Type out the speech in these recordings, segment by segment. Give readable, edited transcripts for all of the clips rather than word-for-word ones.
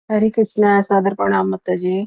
हरे कृष्णा सादर प्रणाम माता जी।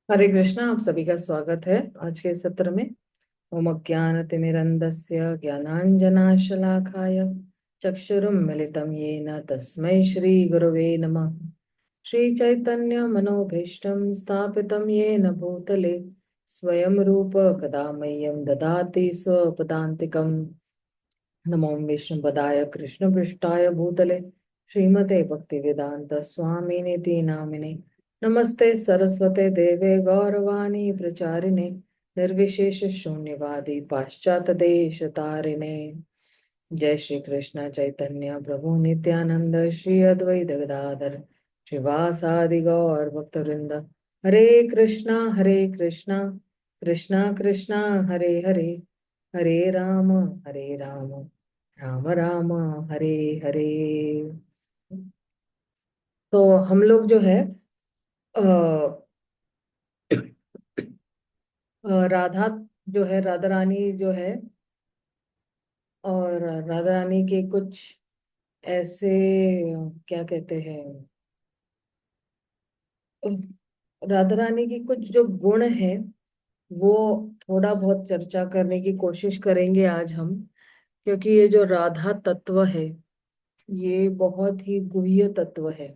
हरे कृष्णा। आप सभी का स्वागत है आज के सत्र में। ओम अज्ञानतिमिरन्धस्य ज्ञानाञ्जनाशलाकाय चक्षुरुन्मिलितं येन तस्मै श्रीगुरवे नमः। श्रीचैतन्यमनोभीष्टं स्थापितं येन भूतले स्वयं रूप कदा मह्यं ददाति स्वपदान्तिकम्। नमो विष्णुपदाय कृष्णपृष्ठाय भूतले श्रीमते भक्तिवेदांत स्वामिनिति नामिने। नमस्ते सरस्वते देवे गौरवाणी प्रचारिणे निर्विशेष शून्यवादी पाश्चात देश तारिणे। जय श्री कृष्ण चैतन्य प्रभु नित्यानंद श्री अद्वैत गदाधर श्रीवासादि गौर भक्तवृंद। हरे कृष्णा कृष्णा कृष्णा हरे हरे, हरे राम राम राम हरे हरे। तो हम लोग जो है अ, राधा जो है, राधा रानी जो है, और राधा रानी के कुछ ऐसे क्या कहते हैं, अ, राधा रानी की कुछ जो गुण है वो थोड़ा बहुत चर्चा करने की कोशिश करेंगे आज हम। क्योंकि ये जो राधा तत्व है ये बहुत ही गुह्य तत्व है।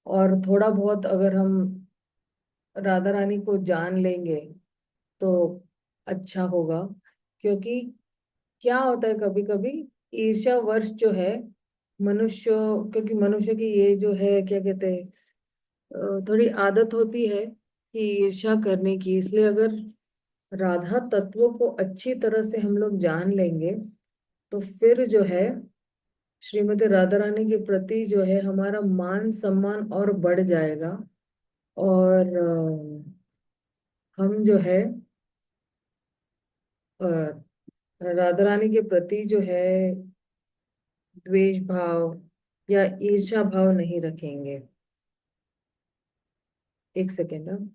और थोड़ा बहुत अगर हम राधा रानी को जान लेंगे तो अच्छा होगा। क्योंकि क्या होता है कभी कभी ईर्ष्यावश जो है मनुष्य, क्योंकि मनुष्य की ये जो है क्या कहते हैं, थोड़ी आदत होती है कि ईर्ष्या करने की। इसलिए अगर राधा तत्व को अच्छी तरह से हम लोग जान लेंगे तो फिर जो है श्रीमती राधा रानी के प्रति जो है हमारा मान सम्मान और बढ़ जाएगा। और हम जो है अ, राधा रानी के प्रति जो है द्वेष भाव या ईर्ष्या भाव नहीं रखेंगे। एक सेकेंड।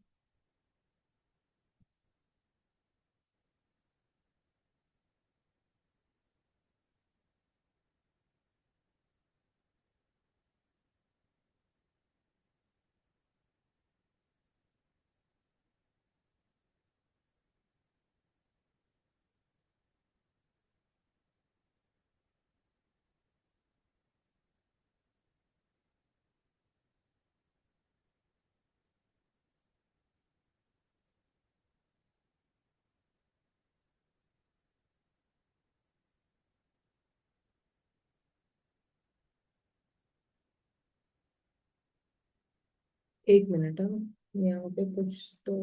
एक मिनट। यहाँ पे कुछ तो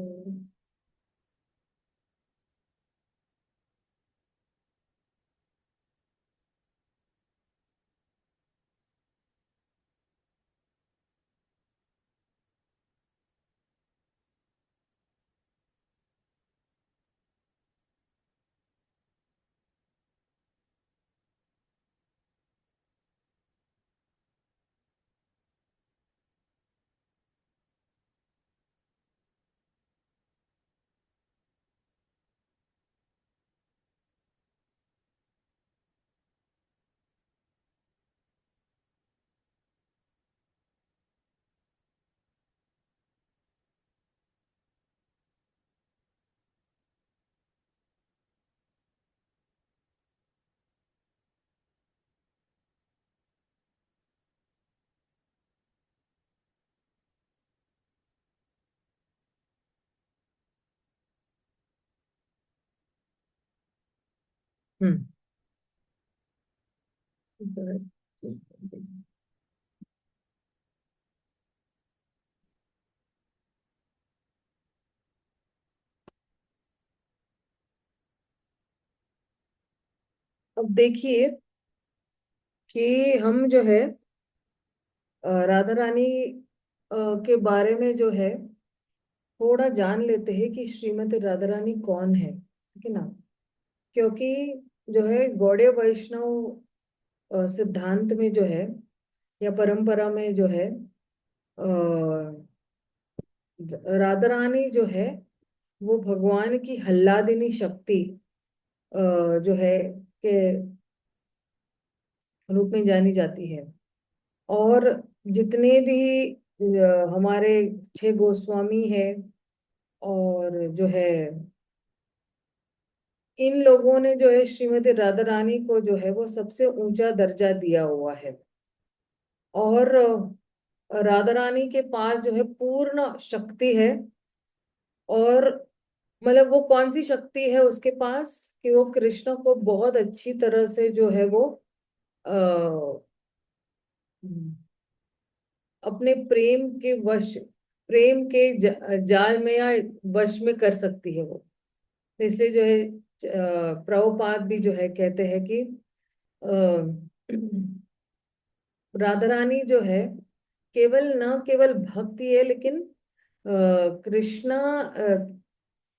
हम्म। अब देखिए कि हम जो है राधा रानी के बारे में जो है थोड़ा जान लेते हैं कि श्रीमती राधा रानी कौन है, ठीक है ना। क्योंकि जो है गौड़ीय वैष्णव सिद्धांत में जो है या परंपरा में जो है राधा रानी जो है वो भगवान की हल्लादिनी शक्ति जो है के रूप में जानी जाती है। और जितने भी हमारे छह गोस्वामी है और जो है इन लोगों ने जो है श्रीमती राधा रानी को जो है वो सबसे ऊंचा दर्जा दिया हुआ है। और राधा रानी के पास जो है पूर्ण शक्ति है। और मतलब वो कौन सी शक्ति है उसके पास कि वो कृष्ण को बहुत अच्छी तरह से जो है वो अ, अपने प्रेम के वश, प्रेम के जाल में या वश में कर सकती है वो। तो इसलिए जो है प्रभुपाद भी जो है कहते हैं कि अ, राधा रानी जो है केवल न केवल भक्ति है, लेकिन कृष्णा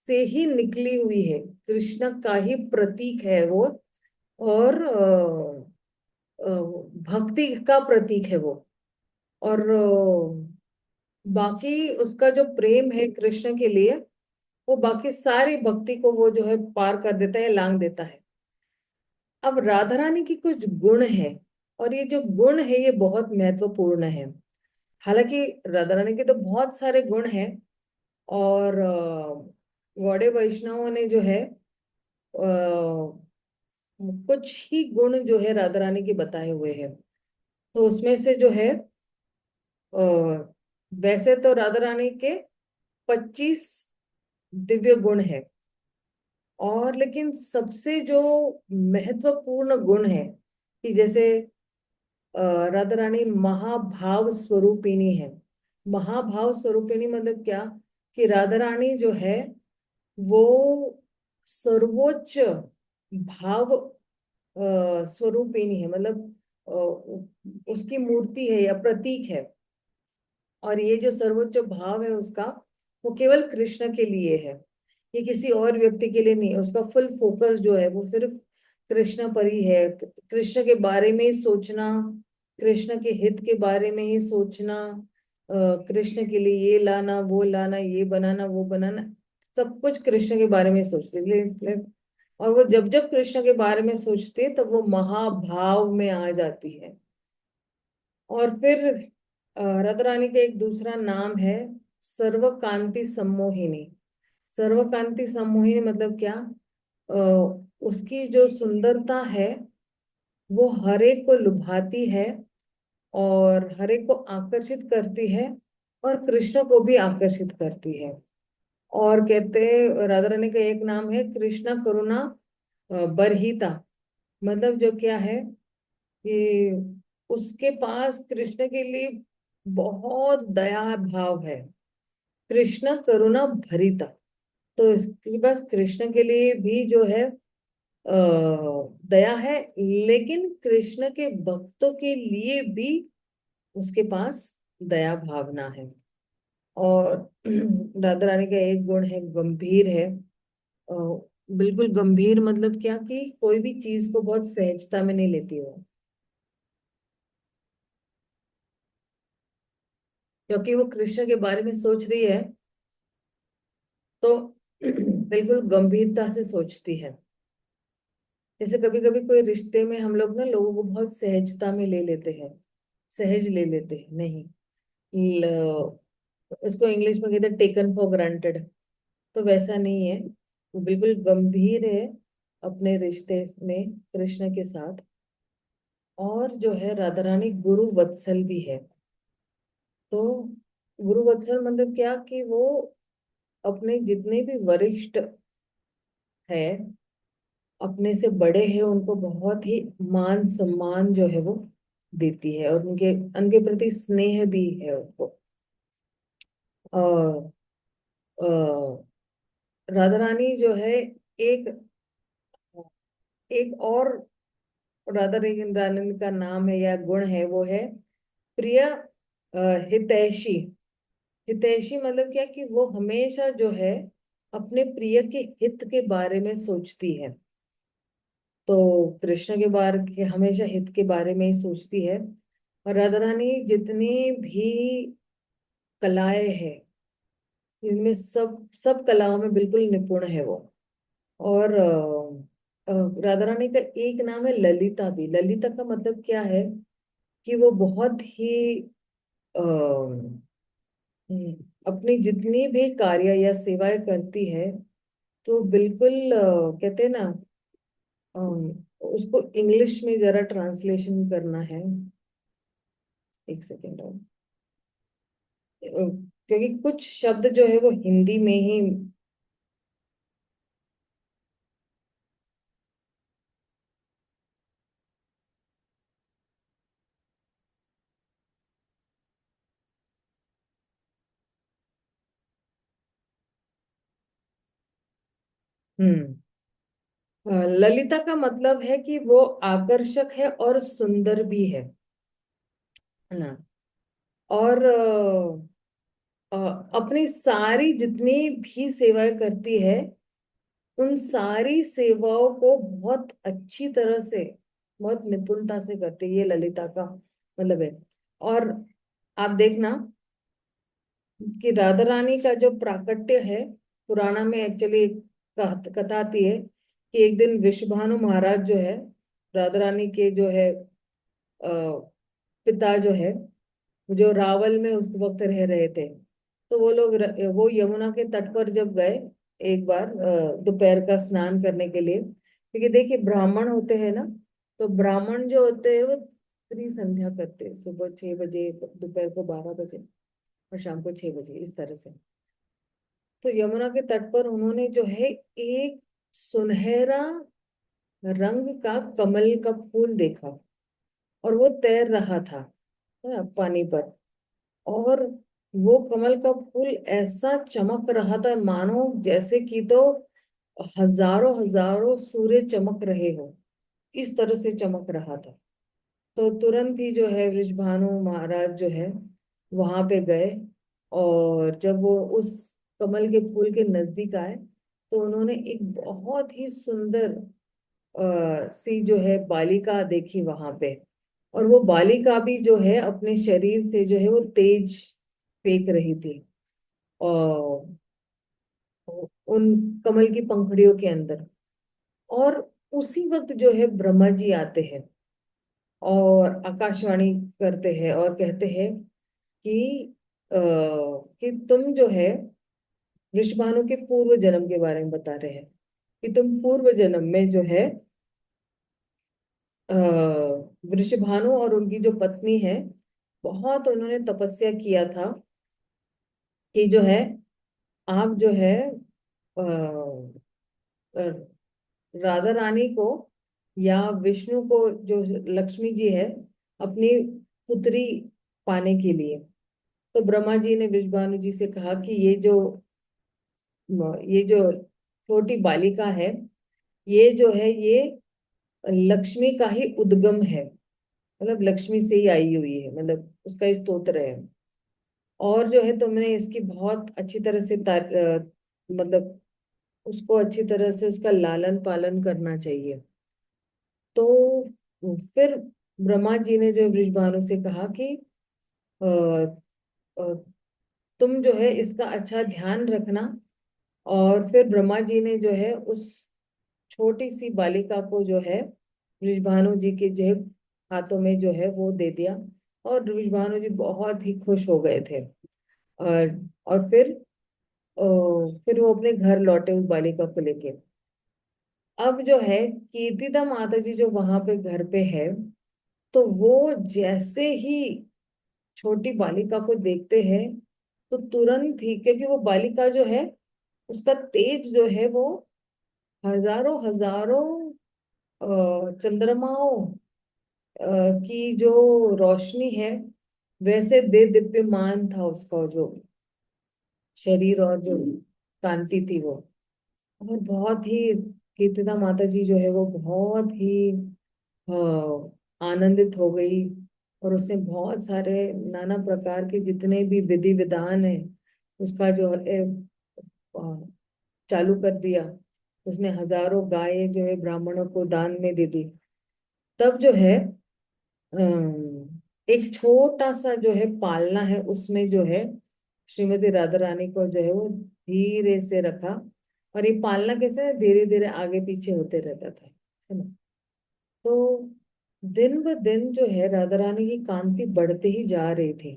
से ही निकली हुई है, कृष्ण का ही प्रतीक है वो। और भक्ति का प्रतीक है वो। और बाकी उसका जो प्रेम है कृष्ण के लिए, वो बाकी सारी भक्ति को वो जो है पार कर देता है, लांग देता है। अब राधा रानी की कुछ गुण है, और ये जो गुण है ये बहुत महत्वपूर्ण है। हालांकि राधा रानी के तो बहुत सारे गुण हैं, और गौड़े वैष्णवों ने जो है कुछ ही गुण जो है राधा रानी के बताए हुए हैं। तो उसमें से जो है वैसे तो राधा रानी के 25 दिव्य गुण है, और लेकिन सबसे जो महत्वपूर्ण गुण है कि जैसे राधा रानी महाभाव स्वरूपिणी है। महाभाव स्वरूपिणी मतलब क्या कि राधा रानी जो है वो सर्वोच्च भाव स्वरूपिणी है, मतलब उसकी मूर्ति है या प्रतीक है। और ये जो सर्वोच्च भाव है उसका, वो केवल कृष्ण के लिए है, ये किसी और व्यक्ति के लिए नहीं है। उसका फुल फोकस जो है वो सिर्फ कृष्ण पर ही है। कृष्ण के बारे में ही सोचना, कृष्ण के हित के बारे में ही सोचना, कृष्ण के लिए ये लाना वो लाना, ये बनाना वो बनाना, सब कुछ कृष्ण के बारे में सोचते, इसलिए और वो जब जब कृष्ण के बारे में सोचते हैं तब वो महाभाव में आ जाती है। और फिर राधा रानी का एक दूसरा नाम है सर्वकांति सम्मोहिनी। सर्वकांति सम्मोहिनी मतलब क्या, उसकी जो सुंदरता है वो हर एक को लुभाती है, और हर एक को आकर्षित करती है, और कृष्ण को भी आकर्षित करती है। और कहते हैं राधा रानी का एक नाम है कृष्ण करुणा बरहिता। मतलब जो क्या है कि उसके पास कृष्ण के लिए बहुत दया भाव है, कृष्ण करुणा भरिता। तो इसके पास कृष्ण के लिए भी जो है दया है, लेकिन कृष्ण के भक्तों के लिए भी उसके पास दया भावना है। और राधा रानी का एक गुण है गंभीर है। अ, बिल्कुल गंभीर मतलब क्या कि कोई भी चीज को बहुत सहजता में नहीं लेती हो, क्योंकि वो कृष्ण के बारे में सोच रही है तो बिल्कुल गंभीरता से सोचती है। जैसे कभी कभी कोई रिश्ते में हम लोग ना लोगों को बहुत सहजता में ले लेते हैं, सहज ले लेते हैं, नहीं, ल, इसको इंग्लिश में कहते हैं टेकन फॉर ग्रांटेड। तो वैसा नहीं है, वो बिल्कुल गंभीर है अपने रिश्ते में कृष्ण के साथ। और जो है राधा रानी गुरु वत्सल भी है। तो गुरु वत्सल मतलब क्या कि वो अपने जितने भी वरिष्ठ है, अपने से बड़े हैं, उनको बहुत ही मान सम्मान जो है वो देती है, और उनके उनके प्रति स्नेह भी है उनको। और राधा रानी जो है एक एक और रानी का नाम है या गुण है, वो है प्रिय हितैषी। हितैषी मतलब क्या कि वो हमेशा जो है अपने प्रिय के हित के बारे में सोचती है। तो कृष्ण के बारे के हमेशा हित के बारे में ही सोचती है। और राधा रानी जितनी भी कलाएं हैं, इनमें सब सब कलाओं में बिल्कुल निपुण है वो। और राधा रानी का एक नाम है ललिता भी। ललिता का मतलब क्या है कि वो बहुत ही अपनी जितनी भी कार्य या सेवाएं करती है तो बिल्कुल कहते हैं ना, उसको इंग्लिश में जरा ट्रांसलेशन करना है। एक सेकेंड और, क्योंकि कुछ शब्द जो है वो हिंदी में ही। हम्म। ललिता का मतलब है कि वो आकर्षक है और सुंदर भी है ना। और अपनी सारी जितनी भी सेवाएं करती है, उन सारी सेवाओं को बहुत अच्छी तरह से, बहुत निपुणता से करती है, ये ललिता का मतलब है। और आप देखना कि राधा रानी का जो प्राकट्य है, पुराना में एक्चुअली कथा आती है कि एक दिन विश्वभानु महाराज जो है, राधा रानी के जो है पिता जो है, जो रावल में उस वक्त रह रहे थे, तो वो लोग वो यमुना के तट पर जब गए एक बार दोपहर का स्नान करने के लिए, क्योंकि देखिए ब्राह्मण होते हैं ना, तो ब्राह्मण जो होते हैं वो त्रिसंध्या करते हैं, सुबह 6 बजे, दोपहर को 12 बजे, और शाम को 6 बजे, इस तरह से। तो यमुना के तट पर उन्होंने जो है एक सुनहरा रंग का कमल का फूल देखा, और वो तैर रहा था, है ना, पानी पर। और वो कमल का फूल ऐसा चमक रहा था मानो जैसे कि तो हजारों हजारों सूर्य चमक रहे हो, इस तरह से चमक रहा था। तो तुरंत ही जो है वृषभानु महाराज जो है वहां पे गए, और जब वो उस कमल के फूल के नजदीक आए, तो उन्होंने एक बहुत ही सुंदर सी जो है बालिका देखी वहां पे। और वो बालिका भी जो है अपने शरीर से जो है वो तेज फेंक रही थी, और उन कमल की पंखुड़ियों के अंदर। और उसी वक्त जो है ब्रह्मा जी आते हैं और आकाशवाणी करते हैं और कहते हैं कि कि तुम जो है वृषभानु के पूर्व जन्म के बारे में बता रहे हैं, कि तुम पूर्व जन्म में जो है वृषभानु और उनकी जो पत्नी है, बहुत उन्होंने तपस्या किया था कि जो है आप जो है अ, अ, राधा रानी को या विष्णु को, जो लक्ष्मी जी है, अपनी पुत्री पाने के लिए। तो ब्रह्मा जी ने विश्वभानु जी से कहा कि ये जो छोटी बालिका है, ये जो है ये लक्ष्मी का ही उद्गम है, मतलब लक्ष्मी से ही आई हुई है, मतलब उसका ही स्तोत्र है। और जो है तुमने इसकी बहुत अच्छी तरह से मतलब उसको अच्छी तरह से उसका लालन पालन करना चाहिए। तो फिर ब्रह्मा जी ने जो वृषभानु से कहा कि अ, अ, तुम जो है इसका अच्छा ध्यान रखना। और फिर ब्रह्मा जी ने जो है उस छोटी सी बालिका को जो है वृषभानु जी के जो है हाथों में जो है वो दे दिया, और वृषभानु जी बहुत ही खुश हो गए थे। और फिर वो अपने घर लौटे उस बालिका को लेके। अब जो है कीर्तिदा माता जी जो वहां पे घर पे है, तो वो जैसे ही छोटी बालिका को देखते हैं, तो तुरंत ही, क्योंकि वो बालिका जो है उसका तेज जो है वो हजारों हजारों चंद्रमाओं की जो रोशनी है, वैसे दे दीप्यमान था उसका जो शरीर, और जो कांति थी वो। और बहुत ही कीर्तिदा माता जी जो है वो बहुत ही आनंदित हो गई, और उसने बहुत सारे नाना प्रकार के जितने भी विधि विधान है उसका जो है चालू कर दिया। उसने हजारों गायें जो है ब्राह्मणों को दान में दे दी। तब जो है एक छोटा सा जो है पालना है, उसमें जो है श्रीमती राधा रानी को जो है वो धीरे से रखा। और ये पालना कैसे धीरे धीरे आगे पीछे होते रहता था, है ना। तो दिन ब दिन जो है राधा रानी की कांति बढ़ते ही जा रही थी।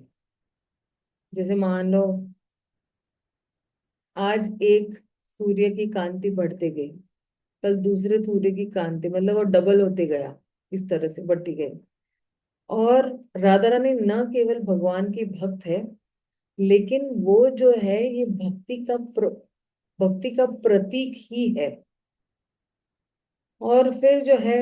जैसे मान लो आज एक सूर्य की कांति बढ़ते गई, कल दूसरे सूर्य की कांति, मतलब वो डबल होते गया, इस तरह से बढ़ती गई। और राधा रानी न केवल भगवान की भक्त है, लेकिन वो जो है ये भक्ति का प्रतीक ही है। और फिर जो है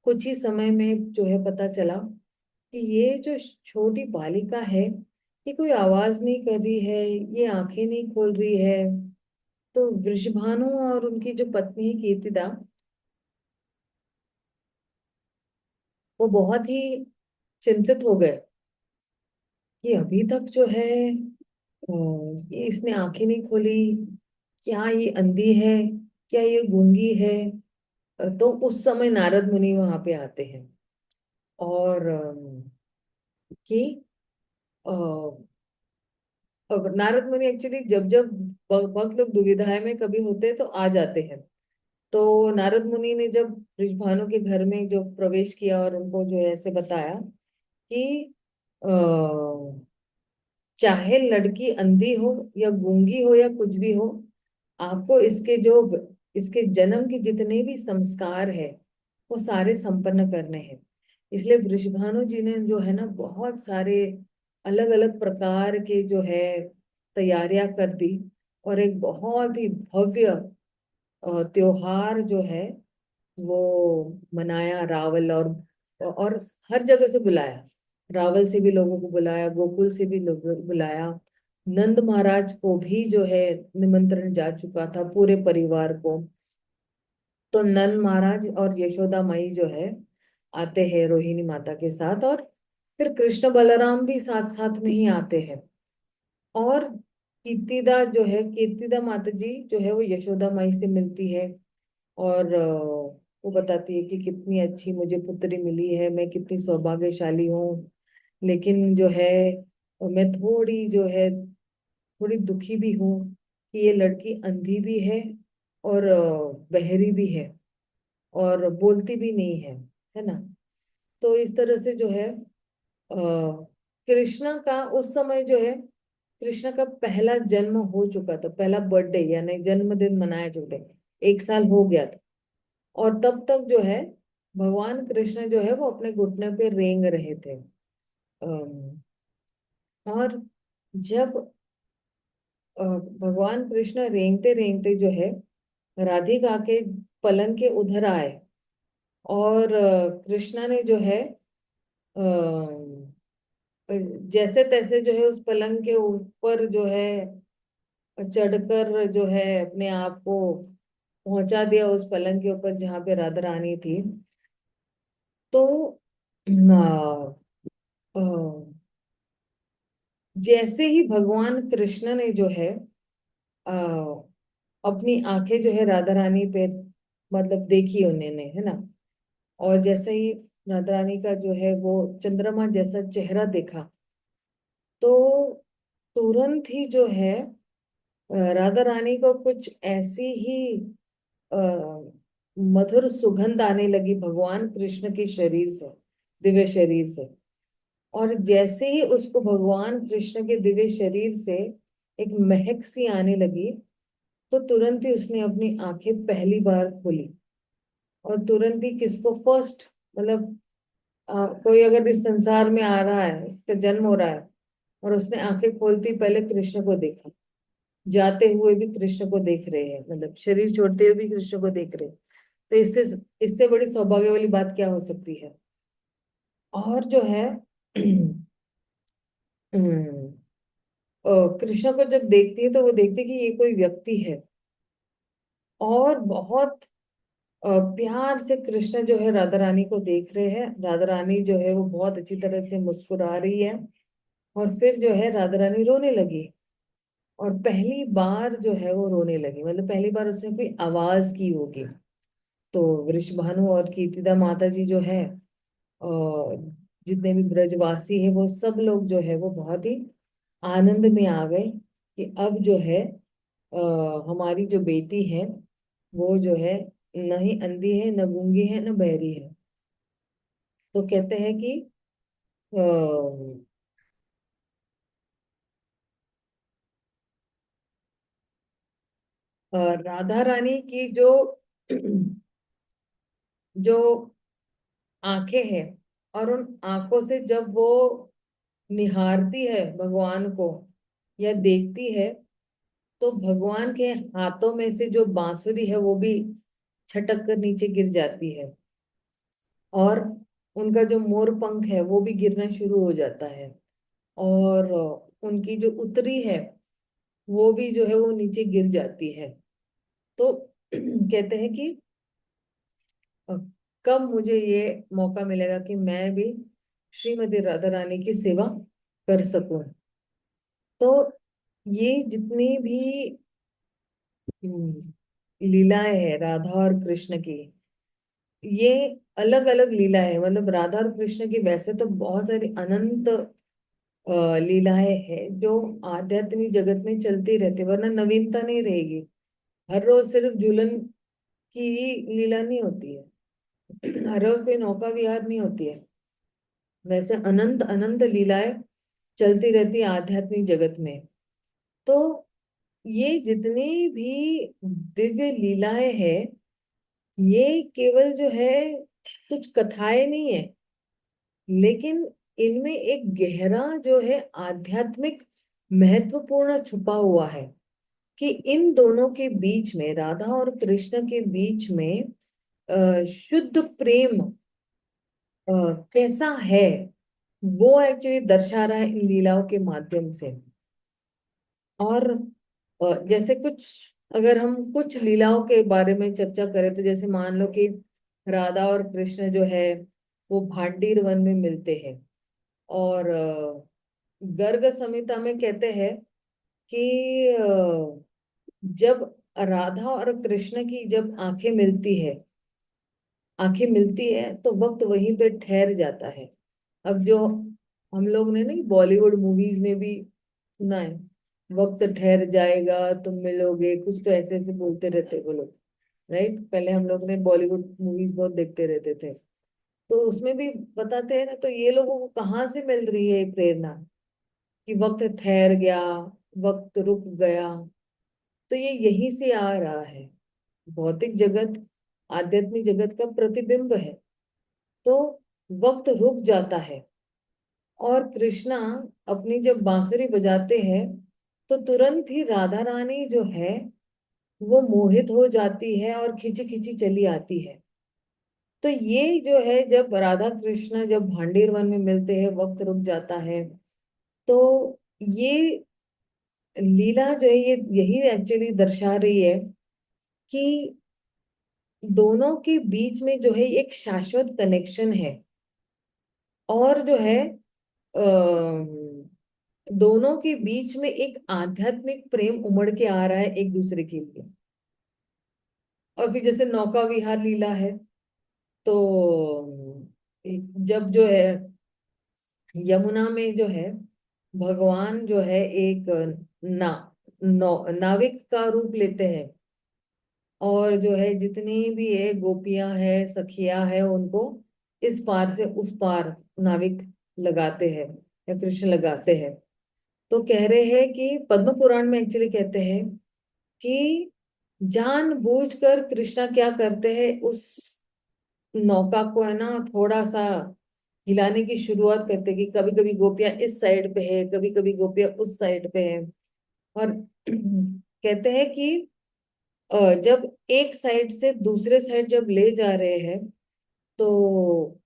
कुछ ही समय में जो है पता चला कि ये जो छोटी बालिका है, ये कोई आवाज नहीं कर रही है, ये आंखें नहीं खोल रही है। तो वृषभानु और उनकी जो पत्नी है कीर्तिदा, वो बहुत ही चिंतित हो गए कि अभी तक जो है ये इसने आंखें नहीं खोली, क्या ये अंधी है, क्या ये गूंगी है। तो उस समय नारद मुनि वहां पे आते हैं। और कि अ, अब नारद मुनि एक्चुअली जब जब भक्त लोग दुविधा में कभी होते हैं तो आ जाते हैं। तो नारद मुनि ने जब बृषभानु के घर में जो प्रवेश किया और उनको जो है ऐसे बताया कि अ, चाहे लड़की अंधी हो या गूंगी हो या कुछ भी हो, आपको इसके जन्म के जितने भी संस्कार है वो सारे संपन्न करने हैं। इसलिए वृषभानु जी ने जो है ना बहुत सारे अलग अलग प्रकार के जो है तैयारियां कर दी, और एक बहुत ही भव्य त्योहार जो है वो मनाया। रावल और हर जगह से बुलाया, रावल से भी लोगों को बुलाया, गोकुल से भी लोगों को बुलाया। नंद महाराज को भी जो है निमंत्रण जा चुका था, पूरे परिवार को। तो नंद महाराज और यशोदा माई जो है आते हैं रोहिणी माता के साथ, और फिर कृष्ण बलराम भी साथ साथ में ही आते हैं। और कीर्तिदा जो है, कीर्तिदा माता जी जो है वो यशोदा माई से मिलती है। और वो बताती है कि कितनी अच्छी मुझे पुत्री मिली है, मैं कितनी सौभाग्यशाली हूँ। लेकिन जो है मैं थोड़ी जो है थोड़ी दुखी भी हूँ कि ये लड़की अंधी भी है और बहरी भी है और बोलती भी नहीं है ना। तो इस तरह से जो है कृष्णा का उस समय जो है कृष्णा का पहला जन्म हो चुका था, पहला बर्थडे यानी जन्मदिन मनाया चुके थे, 1 साल हो गया था। और तब तक जो है भगवान कृष्ण जो है वो अपने घुटने पे रेंग रहे थे। और जब भगवान कृष्ण रेंगते रेंगते जो है राधिका के पलंग के उधर आए, और कृष्णा ने जो है जैसे तैसे जो है उस पलंग के ऊपर जो है चढ़कर जो है अपने आप को पहुंचा दिया उस पलंग के ऊपर जहां पे राधा रानी थी। तो अ, जैसे ही भगवान कृष्ण ने जो है आ, अपनी आंखें जो है राधा रानी पे मतलब देखी उन्होंने, है ना। और जैसे ही राधा रानी का जो है वो चंद्रमा जैसा चेहरा देखा, तो तुरंत ही जो है राधा रानी को कुछ ऐसी ही अ, मधुर सुगंध आने लगी भगवान कृष्ण के शरीर से, दिव्य शरीर से। और जैसे ही उसको भगवान कृष्ण के दिव्य शरीर से एक महक सी आने लगी, तो तुरंत ही उसने अपनी आंखें पहली बार खोली। और तुरंत ही किसको फर्स्ट, मतलब कोई अगर इस संसार में आ रहा है, उसका जन्म हो रहा है, और उसने आंखें खोलती पहले कृष्ण को देखा, जाते हुए भी कृष्ण को देख रहे हैं, मतलब शरीर छोड़ते हुए भी कृष्ण को देख रहे हैं। तो इससे इससे बड़ी सौभाग्य वाली बात क्या हो सकती है। और जो है हम्म, कृष्ण को जब देखती है तो वो देखती है कि ये कोई व्यक्ति है। और बहुत प्यार से कृष्ण जो है राधा रानी को देख रहे हैं, राधा रानी जो है वो बहुत अच्छी तरह से मुस्कुरा रही है। और फिर जो है राधा रानी रोने लगी, और पहली बार जो है वो रोने लगी, मतलब पहली बार उसने कोई आवाज की होगी। तो वृषभानु और कीर्तिदा माता जी जो है और जितने भी ब्रजवासी है वो सब लोग जो है वो बहुत ही आनंद में आ गए कि अब जो है हमारी जो बेटी है वो जो है न ही अंधी है, न गूंगी है, न बहरी है। तो कहते हैं कि अ, राधा रानी की जो जो आंखें हैं, और उन आंखों से जब वो निहारती है भगवान को या देखती है, तो भगवान के हाथों में से जो बांसुरी है वो भी छटक कर नीचे गिर जाती है, और उनका जो मोर पंख है वो भी गिरना शुरू हो जाता है, और उनकी जो उत्तरी है वो भी जो है वो नीचे गिर जाती है। तो कहते हैं कि अ, कब मुझे ये मौका मिलेगा कि मैं भी श्रीमती राधा रानी की सेवा कर सकूं। तो ये जितनी भी लीलाएं हैं राधा और कृष्ण की, ये अलग अलग लीला है। मतलब राधा और कृष्ण की वैसे तो बहुत सारी अनंत लीलाएं हैं जो आध्यात्मिक जगत में चलती रहती, वरना नवीनता नहीं रहेगी। हर रोज सिर्फ झूलन की ही लीला नहीं होती है, हर रोज कोई नौका विहार नहीं होती है। वैसे अनंत अनंत लीलाएं चलती रहती है आध्यात्मिक जगत में। तो ये जितनी भी दिव्य लीलाएं हैं, ये केवल जो है कुछ कथाएं नहीं है, लेकिन इनमें एक गहरा जो है आध्यात्मिक महत्वपूर्ण छुपा हुआ है, कि इन दोनों के बीच में, राधा और कृष्ण के बीच में शुद्ध प्रेम कैसा है, वो एक्चुअली दर्शा रहा है इन लीलाओं के माध्यम से। और जैसे कुछ, अगर हम कुछ लीलाओं के बारे में चर्चा करें, तो जैसे मान लो कि राधा और कृष्ण जो है वो भांडीर वन में मिलते हैं, और गर्ग संहिता में कहते हैं कि जब राधा और कृष्ण की जब आंखें मिलती है तो वक्त वहीं पे ठहर जाता है। अब जो हम लोग ने ना बॉलीवुड मूवीज में भी सुना है, वक्त ठहर जाएगा तुम मिलोगे, कुछ तो ऐसे ऐसे बोलते रहते वो लोग। राइट, पहले हम लोग ने बॉलीवुड मूवीज बहुत देखते रहते थे, तो उसमें भी बताते हैं ना। तो ये लोगों को कहाँ से मिल रही है ये प्रेरणा कि वक्त ठहर गया, वक्त रुक गया? तो ये यहीं से आ रहा है। भौतिक जगत आध्यात्मिक जगत का प्रतिबिंब है, तो वक्त रुक जाता है। और कृष्णा अपनी जब बांसुरी बजाते हैं, तो तुरंत ही राधा रानी जो है वो मोहित हो जाती है और खिंची खिंची चली आती है। तो ये जो है, जब राधा कृष्ण जब भांडीर वन में मिलते हैं वक्त रुक जाता है, तो ये लीला जो है ये यही एक्चुअली दर्शा रही है कि दोनों के बीच में जो है एक शाश्वत कनेक्शन है, और जो है दोनों के बीच में एक आध्यात्मिक प्रेम उमड़ के आ रहा है एक दूसरे के लिए। और फिर जैसे नौका विहार लीला है, तो जब जो है यमुना में जो है भगवान जो है एक ना नाविक का रूप लेते हैं, और जो है जितनी भी है गोपियां है सखियां है उनको इस पार से उस पार नाविक लगाते हैं या कृष्ण लगाते हैं। तो कह रहे हैं कि पद्म पुराण में एक्चुअली कहते हैं कि जानबूझकर कृष्णा क्या करते हैं, उस नौका को है ना थोड़ा सा हिलाने की शुरुआत करते हैं, कि कभी कभी गोपियां इस साइड पे है, कभी कभी गोपियां उस साइड पे है। और कहते हैं कि जब एक साइड से दूसरे साइड जब ले जा रहे हैं, तो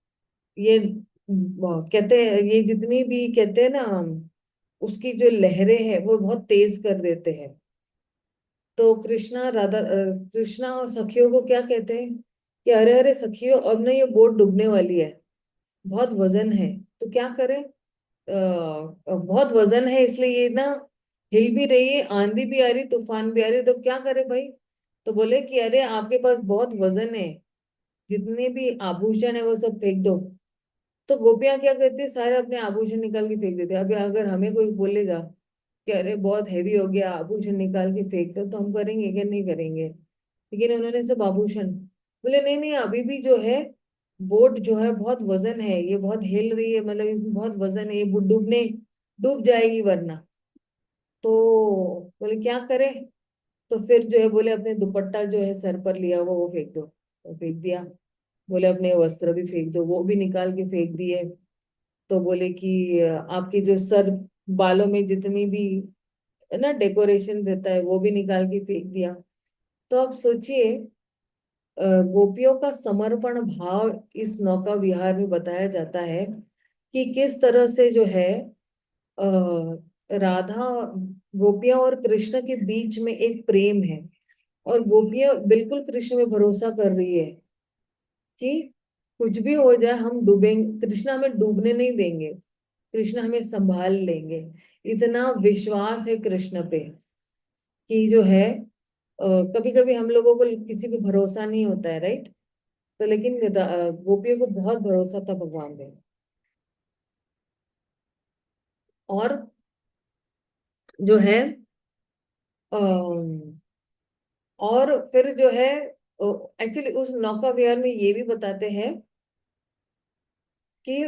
ये कहते हैं, ये जितनी भी कहते हैं ना उसकी जो लहरें हैं वो बहुत तेज कर देते हैं। तो कृष्णा और सखियों को क्या कहते हैं कि अरे अरे सखियों, अब ना ये बोट डूबने वाली है, बहुत वजन है। तो क्या करें, बहुत वजन है इसलिए ये ना हिल भी रही है, आंधी भी आ रही, तूफान भी आ रही, तो क्या करे भाई? तो बोले कि अरे आपके पास बहुत वजन है, जितने भी आभूषण है वो सब फेंक दो। तो गोपियां क्या करती है, सारे अपने आभूषण निकाल के फेंक देते हैं। अभी अगर हमें कोई बोलेगा कि अरे बहुत हैवी हो गया, आभूषण निकाल के फेंक दो, तो हम करेंगे क्या? नहीं करेंगे। लेकिन उन्होंने सब आभूषण, बोले नहीं नहीं, अभी भी जो है बोट जो है बहुत वजन है, ये बहुत हिल रही है, मतलब इसमें बहुत वजन है, ये डूब जाएगी वरना। तो बोले क्या करें? तो फिर जो है बोले अपने दुपट्टा जो है सर पर लिया हुआ वो फेंक दो, वो फेंक दिया। बोले अपने वस्त्र भी फेंक दो, वो भी निकाल के फेंक दिए। तो बोले कि आपके जो सर बालों में जितनी भी है ना डेकोरेशन रहता है वो भी निकाल के फेंक दिया। तो आप सोचिए, गोपियों का समर्पण भाव इस नौका विहार में बताया जाता है कि किस तरह से जो है राधा, गोपियां और कृष्ण के बीच में एक प्रेम है। और गोपियां बिल्कुल कृष्ण में भरोसा कर रही है कि कुछ भी हो जाए हम डूबेंगे, कृष्ण हमें डूबने नहीं देंगे, कृष्ण हमें संभाल लेंगे। इतना विश्वास है कृष्ण पे कि जो है कभी कभी हम लोगों को किसी पे भरोसा नहीं होता है, राइट। तो लेकिन गोपियों को बहुत भरोसा था भगवान पे। और जो है अम, और फिर जो है एक्चुअली उस नौका विहार में ये भी बताते हैं कि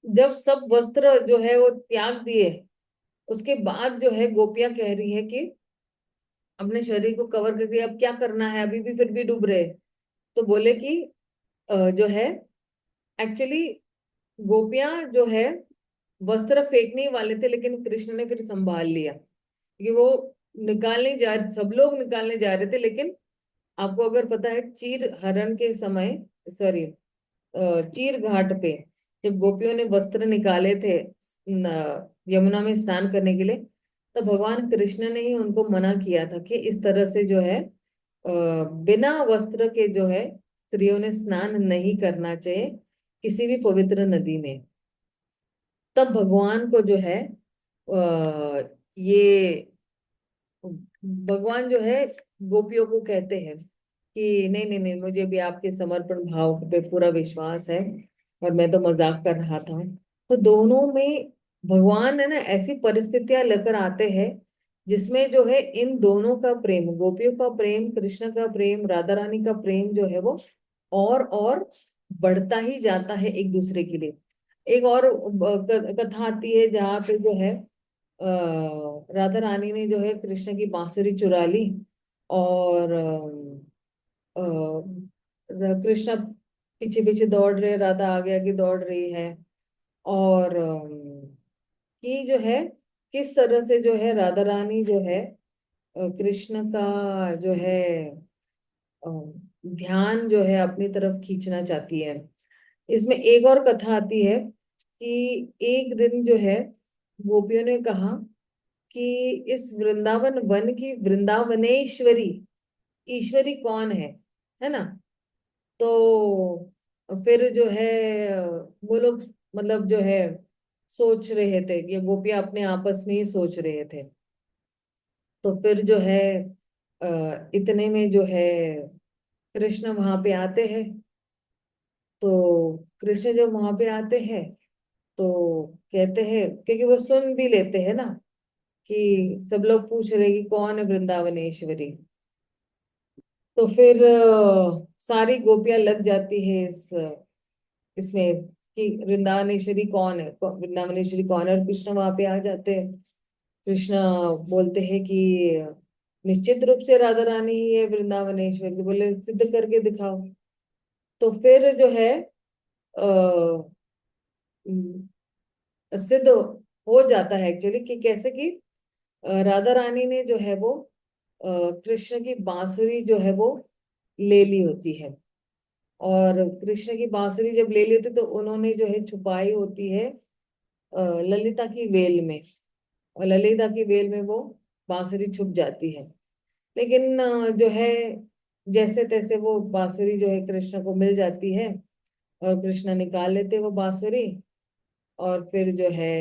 जब सब वस्त्र जो है वो त्याग दिए, उसके बाद जो है गोपियां कह रही है कि अपने शरीर को कवर करके अब क्या करना है, अभी भी फिर भी डूब रहे। तो बोले कि जो है एक्चुअली गोपियां जो है वस्त्र फेंकने ही वाले थे, लेकिन कृष्ण ने फिर संभाल लिया कि वो निकालने जा, सब लोग निकालने जा रहे थे, लेकिन आपको अगर पता है चीर हरण के समय, सॉरी, चीर घाट पे जब गोपियों ने वस्त्र निकाले थे यमुना में स्नान करने के लिए, तब भगवान कृष्ण ने ही उनको मना किया था कि इस तरह से जो है बिना वस्त्र के जो है स्त्रियों ने स्नान नहीं करना चाहिए किसी भी पवित्र नदी में। तब भगवान को जो है ये भगवान जो है गोपियों को कहते हैं कि नहीं नहीं नहीं, मुझे भी आपके समर्पण भाव पे पूरा विश्वास है और मैं तो मजाक कर रहा था। तो दोनों में भगवान है ना ऐसी परिस्थितियां लेकर आते हैं जिसमें जो है इन दोनों का प्रेम, गोपियों का प्रेम, कृष्ण का प्रेम, राधा रानी का प्रेम जो है वो और बढ़ता ही जाता है एक दूसरे के लिए। एक और कथा आती है जहाँ पे जो है राधा रानी ने जो है कृष्ण की बांसुरी चुरा ली। और कृष्ण पीछे पीछे दौड़ रहे, राधा आगे आगे दौड़ रही है। और कि जो है किस तरह से जो है राधा रानी जो है कृष्ण का जो है अ, ध्यान जो है अपनी तरफ खींचना चाहती है। इसमें एक और कथा आती है कि एक दिन जो है गोपियों ने कहा कि इस वृंदावन वन की वृंदावनेश्वरी ईश्वरी कौन है ना। तो फिर जो है वो लोग मतलब जो है सोच रहे थे, ये गोपियां अपने आपस में ही सोच रहे थे। तो फिर जो है इतने में जो है कृष्ण वहां पे आते हैं। तो कृष्ण जब वहां पे आते हैं तो कहते हैं, क्योंकि वो सुन भी लेते हैं ना कि सब लोग पूछ रहे कि कौन है वृंदावनेश्वरी। तो फिर सारी गोपियां लग जाती है इसमें कि वृंदावनेश्वरी कौन है, वृंदावनेश्वरी कौन है। और कृष्ण वहां पे आ जाते हैं। कृष्ण बोलते हैं कि निश्चित रूप से राधा रानी ही है वृंदावनेश्वरी। तो बोले सिद्ध करके दिखाओ। तो फिर जो है आ, सिद्ध हो जाता है एक्चुअली कि कैसे कि राधा रानी ने जो है वो कृष्ण की बांसुरी जो है वो ले ली होती है। और कृष्ण की बांसुरी जब ले ली होती तो उन्होंने जो है छुपाई होती है ललिता की वेल में। और ललिता की वेल में वो बांसुरी छुप जाती है। लेकिन जो है जैसे तैसे वो बांसुरी जो है कृष्ण को मिल जाती है। और कृष्ण निकाल लेते वो बांसुरी। और फिर जो है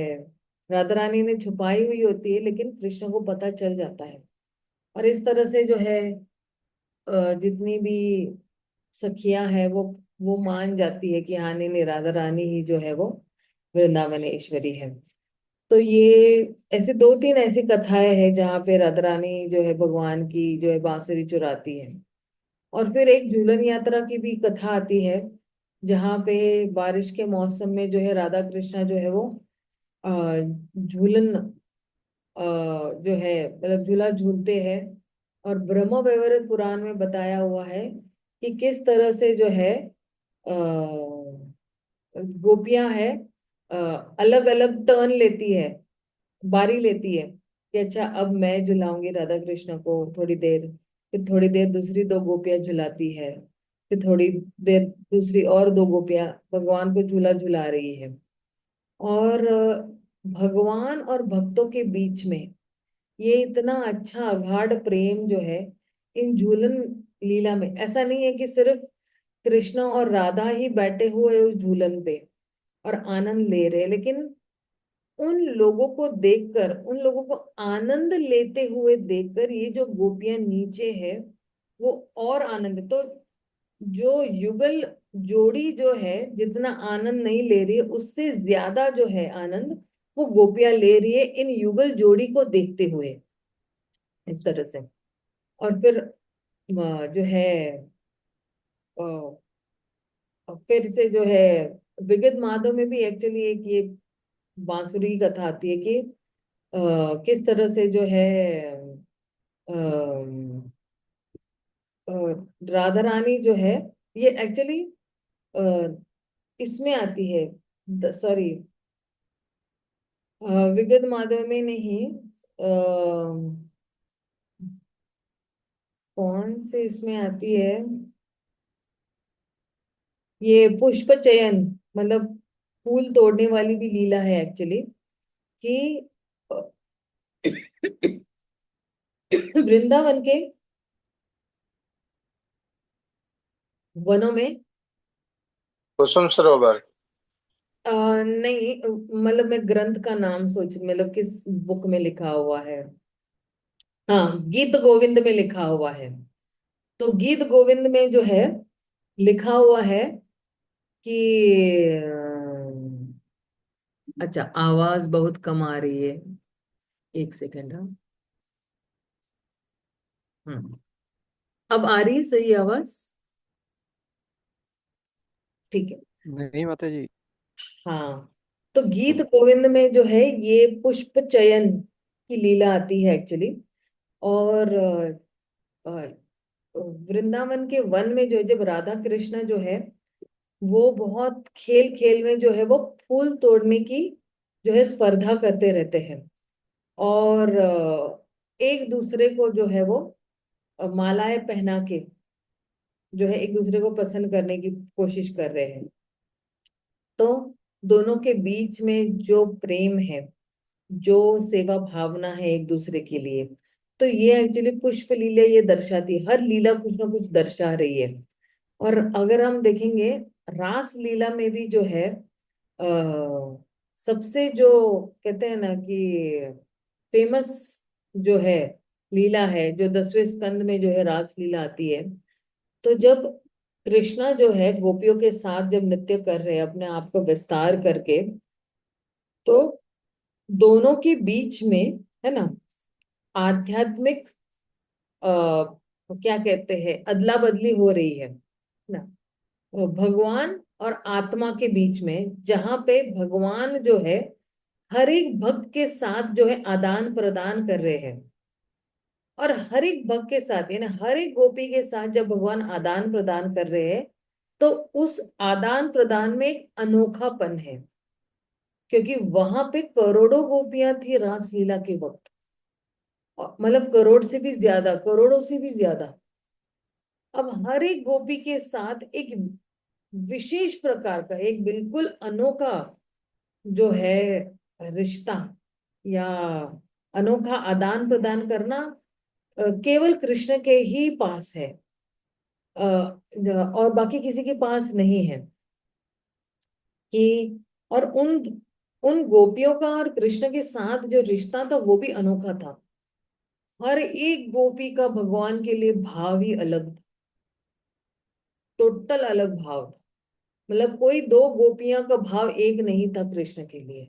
राधा रानी ने छुपाई हुई होती है, लेकिन कृष्ण को पता चल जाता है। और इस तरह से जो है जितनी भी सखियां हैं वो मान जाती है कि हाँ नहीं नहीं, राधा रानी ही जो है वो वृंदावनेश्वरी है। तो ये ऐसे दो तीन ऐसी कथाएं हैं जहाँ पे राधा रानी जो है भगवान की जो है बांसुरी चुराती है। और फिर एक झूलन यात्रा की भी कथा आती है जहाँ पे बारिश के मौसम में जो है राधा कृष्णा जो है वो झूलन जो है मतलब झूला झूलते हैं। और ब्रह्म वैवर्त पुराण में बताया हुआ है कि किस तरह से जो है गोपियां है अलग अलग टर्न लेती है, बारी लेती है कि अच्छा अब मैं झुलाऊंगी राधा कृष्ण को थोड़ी देर, फिर थोड़ी देर दूसरी दो गोपियां झुलाती है, फिर थोड़ी देर दूसरी और दो गोपियां भगवान को झूला झुला रही है। और भगवान और भक्तों के बीच में ये इतना अच्छा अगाध प्रेम जो है इन झूलन लीला में, ऐसा नहीं है कि सिर्फ कृष्ण और राधा ही बैठे हुए उस झूलन पे और आनंद ले रहे, लेकिन उन लोगों को देखकर, उन लोगों को आनंद लेते हुए देखकर ये जो गोपियां नीचे है वो और आनंद, तो जो युगल जोड़ी जो है जितना आनंद नहीं ले रही है उससे ज्यादा जो है आनंद वो गोपियां ले रही है इन युगल जोड़ी को देखते हुए, इस तरह से। और फिर जो है अ, फिर से जो है विगत माधव में भी एक्चुअली एक ये बांसुरी की कथा आती है कि किस तरह से जो है अ, अ, राधा रानी जो है ये एक्चुअली इसमें आती है, सॉरी विगत माधव में नहीं, कौन से इसमें आती है, ये पुष्प चयन, मतलब फूल तोड़ने वाली भी लीला है एक्चुअली कि अ, वृंदावन के वनों में कुसुम सरोवर। नहीं, मतलब मैं ग्रंथ का नाम सोच, मतलब किस बुक में लिखा हुआ है, हाँ गीत गोविंद में लिखा हुआ है। तो गीत गोविंद में जो है लिखा हुआ है कि अच्छा आवाज बहुत कम आ रही है, एक सेकेंड। हाँ, अब आ रही है सही आवाज? ठीक है। नहीं माता जी। हाँ, तो गीत गोविंद में जो है ये पुष्प चयन की लीला आती है एक्चुअली। और वृंदावन के वन में जो है जब राधा कृष्ण जो है वो बहुत खेल खेल में जो है वो फूल तोड़ने की जो है स्पर्धा करते रहते हैं, और एक दूसरे को जो है वो मालाएं पहना के जो है एक दूसरे को पसंद करने की कोशिश कर रहे हैं। तो दोनों के बीच में जो प्रेम है, जो सेवा भावना है एक दूसरे के लिए, तो ये एक्चुअली पुष्प लीला ये दर्शाती है, हर लीला कुछ ना कुछ दर्शा रही है। और अगर हम देखेंगे रास लीला में भी जो है सबसे जो कहते हैं ना कि फेमस जो है लीला है, जो 10वें स्कंद में जो है रास लीला आती है, तो जब कृष्णा जो है गोपियों के साथ जब नृत्य कर रहे हैं अपने आप को विस्तार करके, तो दोनों के बीच में है ना आध्यात्मिक क्या कहते हैं अदला बदली हो रही है ना, भगवान और आत्मा के बीच में, जहां पे भगवान जो है हर एक भक्त के साथ जो है आदान प्रदान कर रहे हैं, और हर एक भक्त के साथ यानी हर एक गोपी के साथ जब भगवान आदान प्रदान कर रहे हैं तो उस आदान प्रदान में एक अनोखापन है, क्योंकि वहां पे करोड़ों गोपियां थी रासलीला के वक्त, मतलब करोड़ से भी ज्यादा, करोड़ों से भी ज्यादा। अब हर एक गोपी के साथ एक विशेष प्रकार का एक बिल्कुल अनोखा जो है रिश्ता या अनोखा आदान प्रदान करना केवल कृष्ण के ही पास है, और बाकी किसी के पास नहीं है। कि और उन उन गोपियों का और कृष्ण के साथ जो रिश्ता था वो भी अनोखा था, हर एक गोपी का भगवान के लिए भाव ही अलग था, टोटल अलग भाव था। मतलब कोई दो गोपियां का भाव एक नहीं था कृष्ण के लिए,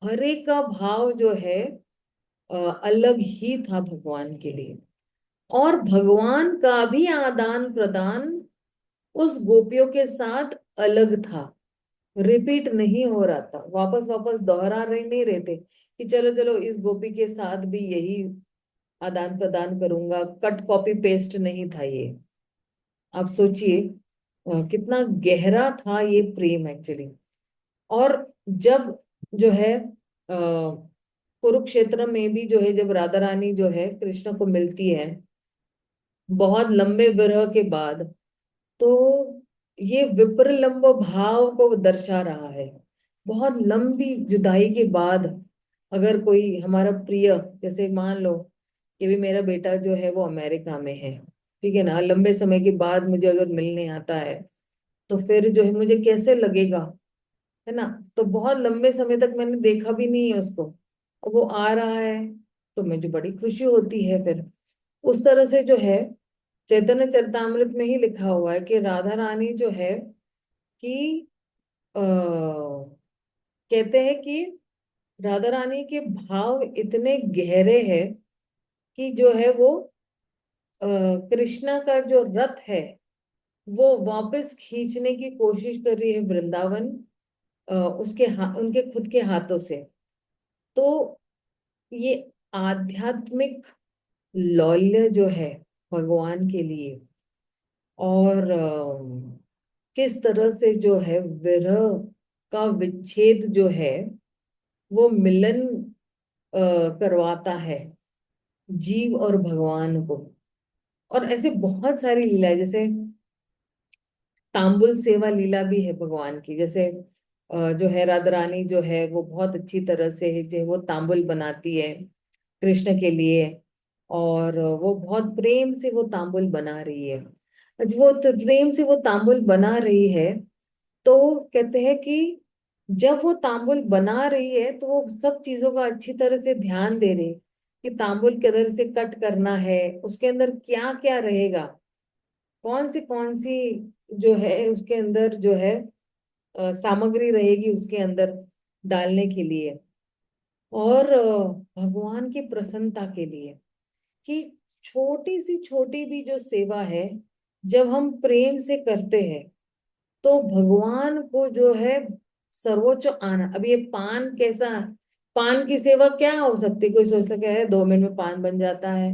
हर एक का भाव जो है अलग ही था भगवान के लिए। और भगवान का भी आदान प्रदान उस गोपियों के साथ अलग था, रिपीट नहीं हो रहा था, वापस वापस दोहरा रहे नहीं रहते कि चलो चलो इस गोपी के साथ भी यही आदान प्रदान करूंगा, कट कॉपी पेस्ट नहीं था ये। आप सोचिए कितना गहरा था ये प्रेम एक्चुअली। और जब जो है कुरुक्षेत्र में भी जो है, जब राधा रानी जो है कृष्ण को मिलती है बहुत लंबे विरह के बाद, तो ये विप्रलंब भाव को दर्शा रहा है। बहुत लंबी जुदाई के बाद अगर कोई हमारा प्रिय, जैसे मान लो कि भी मेरा बेटा जो है वो अमेरिका में है, ठीक है ना, लंबे समय के बाद मुझे अगर मिलने आता है, तो फिर जो है मुझे कैसे लगेगा, है ना। तो बहुत लंबे समय तक मैंने देखा भी नहीं है उसको, और वो आ रहा है तो मुझे बड़ी खुशी होती है फिर। उस तरह से जो है चैतन्य चरितामृत में ही लिखा हुआ है कि राधा रानी जो है कि कहते हैं कि राधा रानी के भाव इतने गहरे हैं कि जो है वो कृष्णा का जो रथ है वो वापस खींचने की कोशिश कर रही है वृंदावन, उनके खुद के हाथों से। तो ये आध्यात्मिक लौल्य जो है भगवान के लिए, और किस तरह से जो है विरह का विच्छेद जो है वो मिलन करवाता है जीव और भगवान को। और ऐसे बहुत सारी लीला है, जैसे तांबुल सेवा लीला भी है भगवान की। जैसे जो है राधा रानी जो है वो बहुत अच्छी तरह से जो है वो तांबुल बनाती है कृष्ण के लिए, और वो बहुत प्रेम से वो तांबुल बना रही है। वो तो प्रेम से वो तांबुल बना रही है, तो कहते हैं कि जब वो तांबुल बना रही है तो वो सब चीजों का अच्छी तरह से ध्यान दे रही है कि तांबुल किधर से कट करना है, उसके अंदर क्या क्या रहेगा, कौन सी जो है उसके अंदर जो है सामग्री रहेगी उसके अंदर डालने के लिए, और भगवान की प्रसन्नता के लिए। कि छोटी सी छोटी भी जो सेवा है जब हम प्रेम से करते हैं तो भगवान को जो है सर्वोच्च आनंद। अब ये पान कैसा, पान की सेवा क्या हो सकती है, कोई सोचता क्या है 2 मिनट में पान बन जाता है।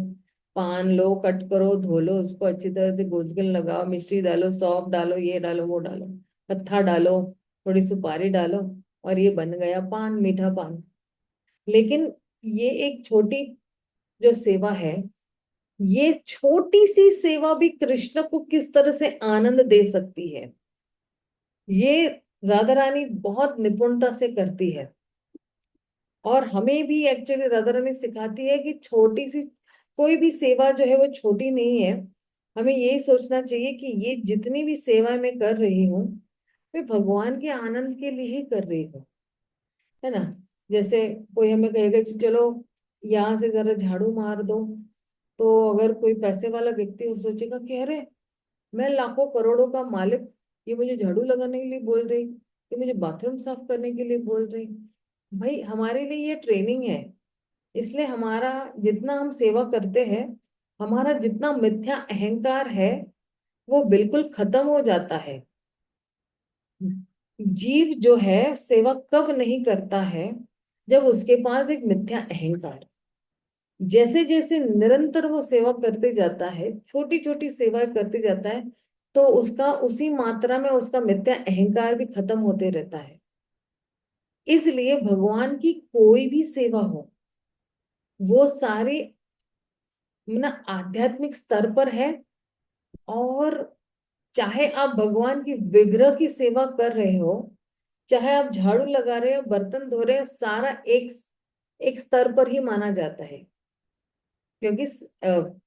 पान लो, कट करो, धो लो, उसको अच्छी तरह से गुदगुल लगाओ, मिश्री डालो, सौंफ डालो, ये डालो, वो डालो, पत्ता डालो, थोड़ी सुपारी डालो, और ये बन गया पान, मीठा पान। लेकिन ये एक छोटी जो सेवा है, ये छोटी सी सेवा भी कृष्ण को किस तरह से आनंद दे सकती है, ये राधा रानी बहुत निपुणता से करती है। और हमें भी एक्चुअली राधा रानी सिखाती है कि छोटी सी कोई भी सेवा जो है वो छोटी नहीं है। हमें यही सोचना चाहिए कि ये जितनी भी सेवा मैं कर रही हूँ मैं भगवान के आनंद के लिए ही कर रही हूँ, है ना। जैसे कोई हमें कहेगा कि चलो यहाँ से जरा झाड़ू मार दो, तो अगर कोई पैसे वाला व्यक्ति हो सोचेगा कि अरे मैं लाखों करोड़ों का मालिक, ये मुझे झाड़ू लगाने के लिए बोल रही, ये मुझे बाथरूम साफ करने के लिए बोल रही। भाई हमारे लिए ये ट्रेनिंग है, इसलिए हमारा जितना हम सेवा करते हैं, हमारा जितना मिथ्या अहंकार है वो बिल्कुल खत्म हो जाता है। जीव जो है सेवा कब नहीं करता है, जब उसके पास एक मिथ्या अहंकार। जैसे जैसे निरंतर वो सेवा करते जाता है, छोटी छोटी सेवा करते जाता है, तो उसका उसी मात्रा में उसका मिथ्या अहंकार भी खत्म होते रहता है। इसलिए भगवान की कोई भी सेवा हो वो सारी आध्यात्मिक स्तर पर है। और चाहे आप भगवान की विग्रह की सेवा कर रहे हो, चाहे आप झाड़ू लगा रहे हो, बर्तन धो रहे हो, सारा एक एक स्तर पर ही माना जाता है। क्योंकि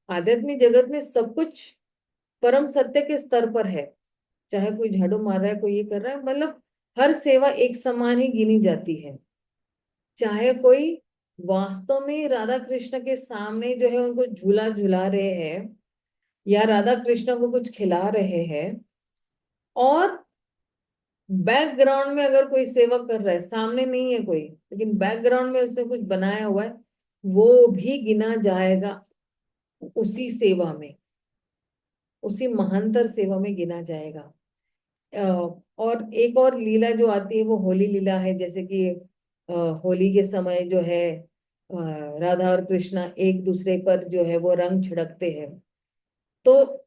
आध्यात्मिक जगत में सब कुछ परम सत्य के स्तर पर है। चाहे कोई झाड़ू मार रहा है, कोई ये कर रहा है, मतलब हर सेवा एक समान ही गिनी जाती है। चाहे कोई वास्तव में राधा कृष्ण के सामने जो है उनको झूला झूला रहे हैं, या राधा कृष्ण को कुछ खिला रहे हैं, और बैकग्राउंड में अगर कोई सेवा कर रहा है, सामने नहीं है कोई लेकिन बैकग्राउंड में उसने कुछ बनाया हुआ है, वो भी गिना जाएगा उसी सेवा में, उसी महानतर सेवा में गिना जाएगा। और एक और लीला जो आती है वो होली लीला है। जैसे कि होली के समय जो है राधा और कृष्णा एक दूसरे पर जो है वो रंग छिड़कते हैं, तो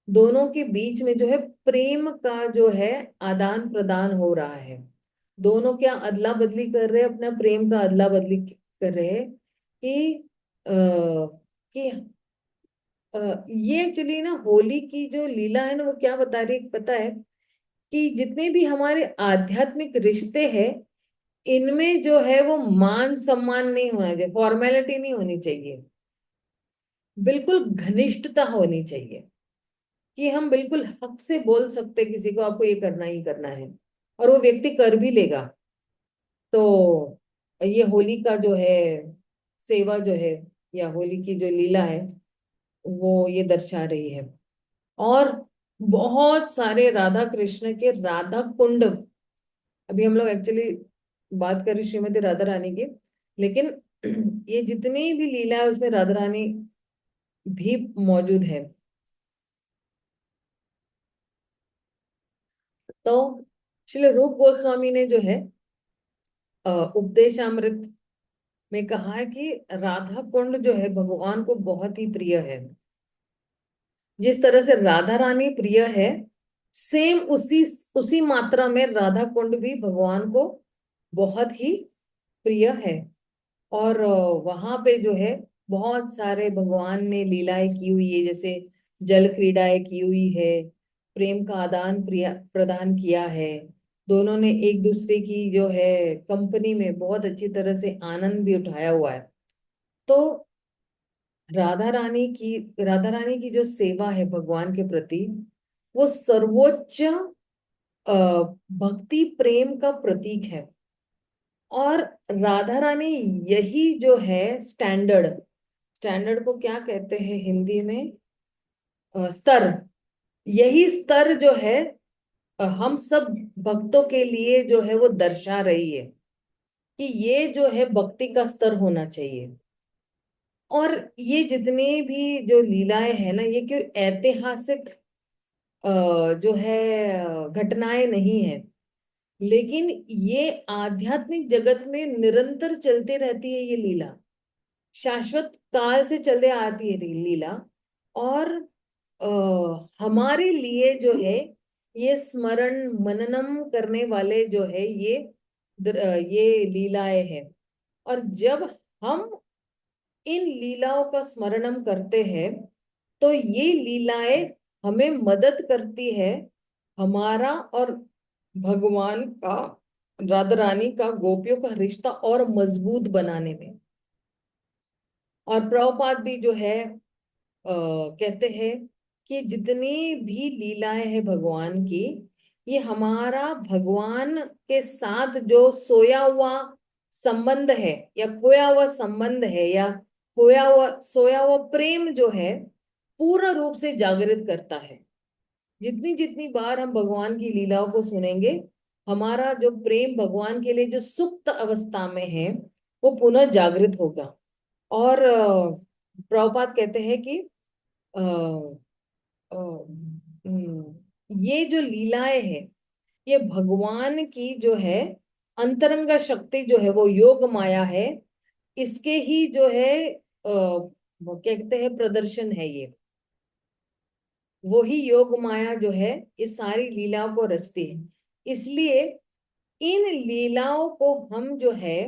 दोनों के बीच में जो है प्रेम का जो है आदान प्रदान हो रहा है। दोनों क्या अदला बदली कर रहे हैं, अपना प्रेम का अदला बदली कर रहे हैं कि कि ये एक्चुअली ना होली की जो लीला है ना वो क्या बता रही है पता है, कि जितने भी हमारे आध्यात्मिक रिश्ते हैं इनमें जो है वो मान सम्मान नहीं होना चाहिए, फॉर्मेलिटी नहीं होनी चाहिए, बिल्कुल घनिष्ठता होनी चाहिए, कि हम बिल्कुल हक से बोल सकते किसी को आपको ये करना ही करना है और वो व्यक्ति कर भी लेगा। तो ये होली का जो है सेवा जो है या होली की जो लीला है वो ये दर्शा रही है। और बहुत सारे राधा कृष्ण के राधा कुंड, अभी हम लोग एक्चुअली बात करें श्रीमती राधा रानी की, लेकिन ये जितनी भी लीला है उसमें राधा रानी भी मौजूद है। तो श्री रूप गोस्वामी ने जो है उपदेशामृत में कहा है कि राधा कुंड जो है भगवान को बहुत ही प्रिय है। जिस तरह से राधा रानी प्रिय है, सेम उसी उसी मात्रा में राधा कुंड भी भगवान को बहुत ही प्रिय है। और वहां पे जो है बहुत सारे भगवान ने लीलाएं की हुई है, जैसे जल क्रीड़ाएं की हुई है, प्रेम का आदान प्रदान किया है, दोनों ने एक दूसरे की जो है कंपनी में बहुत अच्छी तरह से आनंद भी उठाया हुआ है। तो राधा रानी की जो सेवा है भगवान के प्रति वो सर्वोच्च अ, भक्ति प्रेम का प्रतीक है। और राधा रानी यही जो है स्टैंडर्ड, स्टैंडर्ड को क्या कहते हैं हिंदी में, स्तर, यही स्तर जो है हम सब भक्तों के लिए जो है वो दर्शा रही है कि ये जो है भक्ति का स्तर होना चाहिए। और ये जितने भी जो लीलाएं हैं ना ये कोई ऐतिहासिक जो है घटनाएं नहीं है, लेकिन ये आध्यात्मिक जगत में निरंतर चलती रहती है ये लीला, शाश्वत काल से चलते आती है लीला। और हमारे लिए जो है ये स्मरण मननम करने वाले जो है ये लीलाएं हैं। और जब हम इन लीलाओं का स्मरणम करते हैं तो ये लीलाएं हमें मदद करती है हमारा और भगवान का, राधा रानी का, गोपियों का रिश्ता और मजबूत बनाने में। और प्रभुपाद भी जो है कहते हैं कि जितनी भी लीलाएं हैं भगवान की, ये हमारा भगवान के साथ जो सोया हुआ संबंध है या खोया हुआ संबंध है या खोया हुआ सोया हुआ प्रेम जो है पूर्ण रूप से जागृत करता है। जितनी जितनी बार हम भगवान की लीलाओं को सुनेंगे हमारा जो प्रेम भगवान के लिए जो सुप्त अवस्था में है वो पुनः जागृत होगा। और प्रभुपाद कहते हैं कि अ, ये जो लीलाएं हैं ये भगवान की जो है अंतरंगा शक्ति जो है वो योग माया है, इसके ही जो है वो क्या कहते हैं प्रदर्शन है ये, वो ही योग माया जो है ये सारी लीलाओं को रचती है। इसलिए इन लीलाओं को हम जो है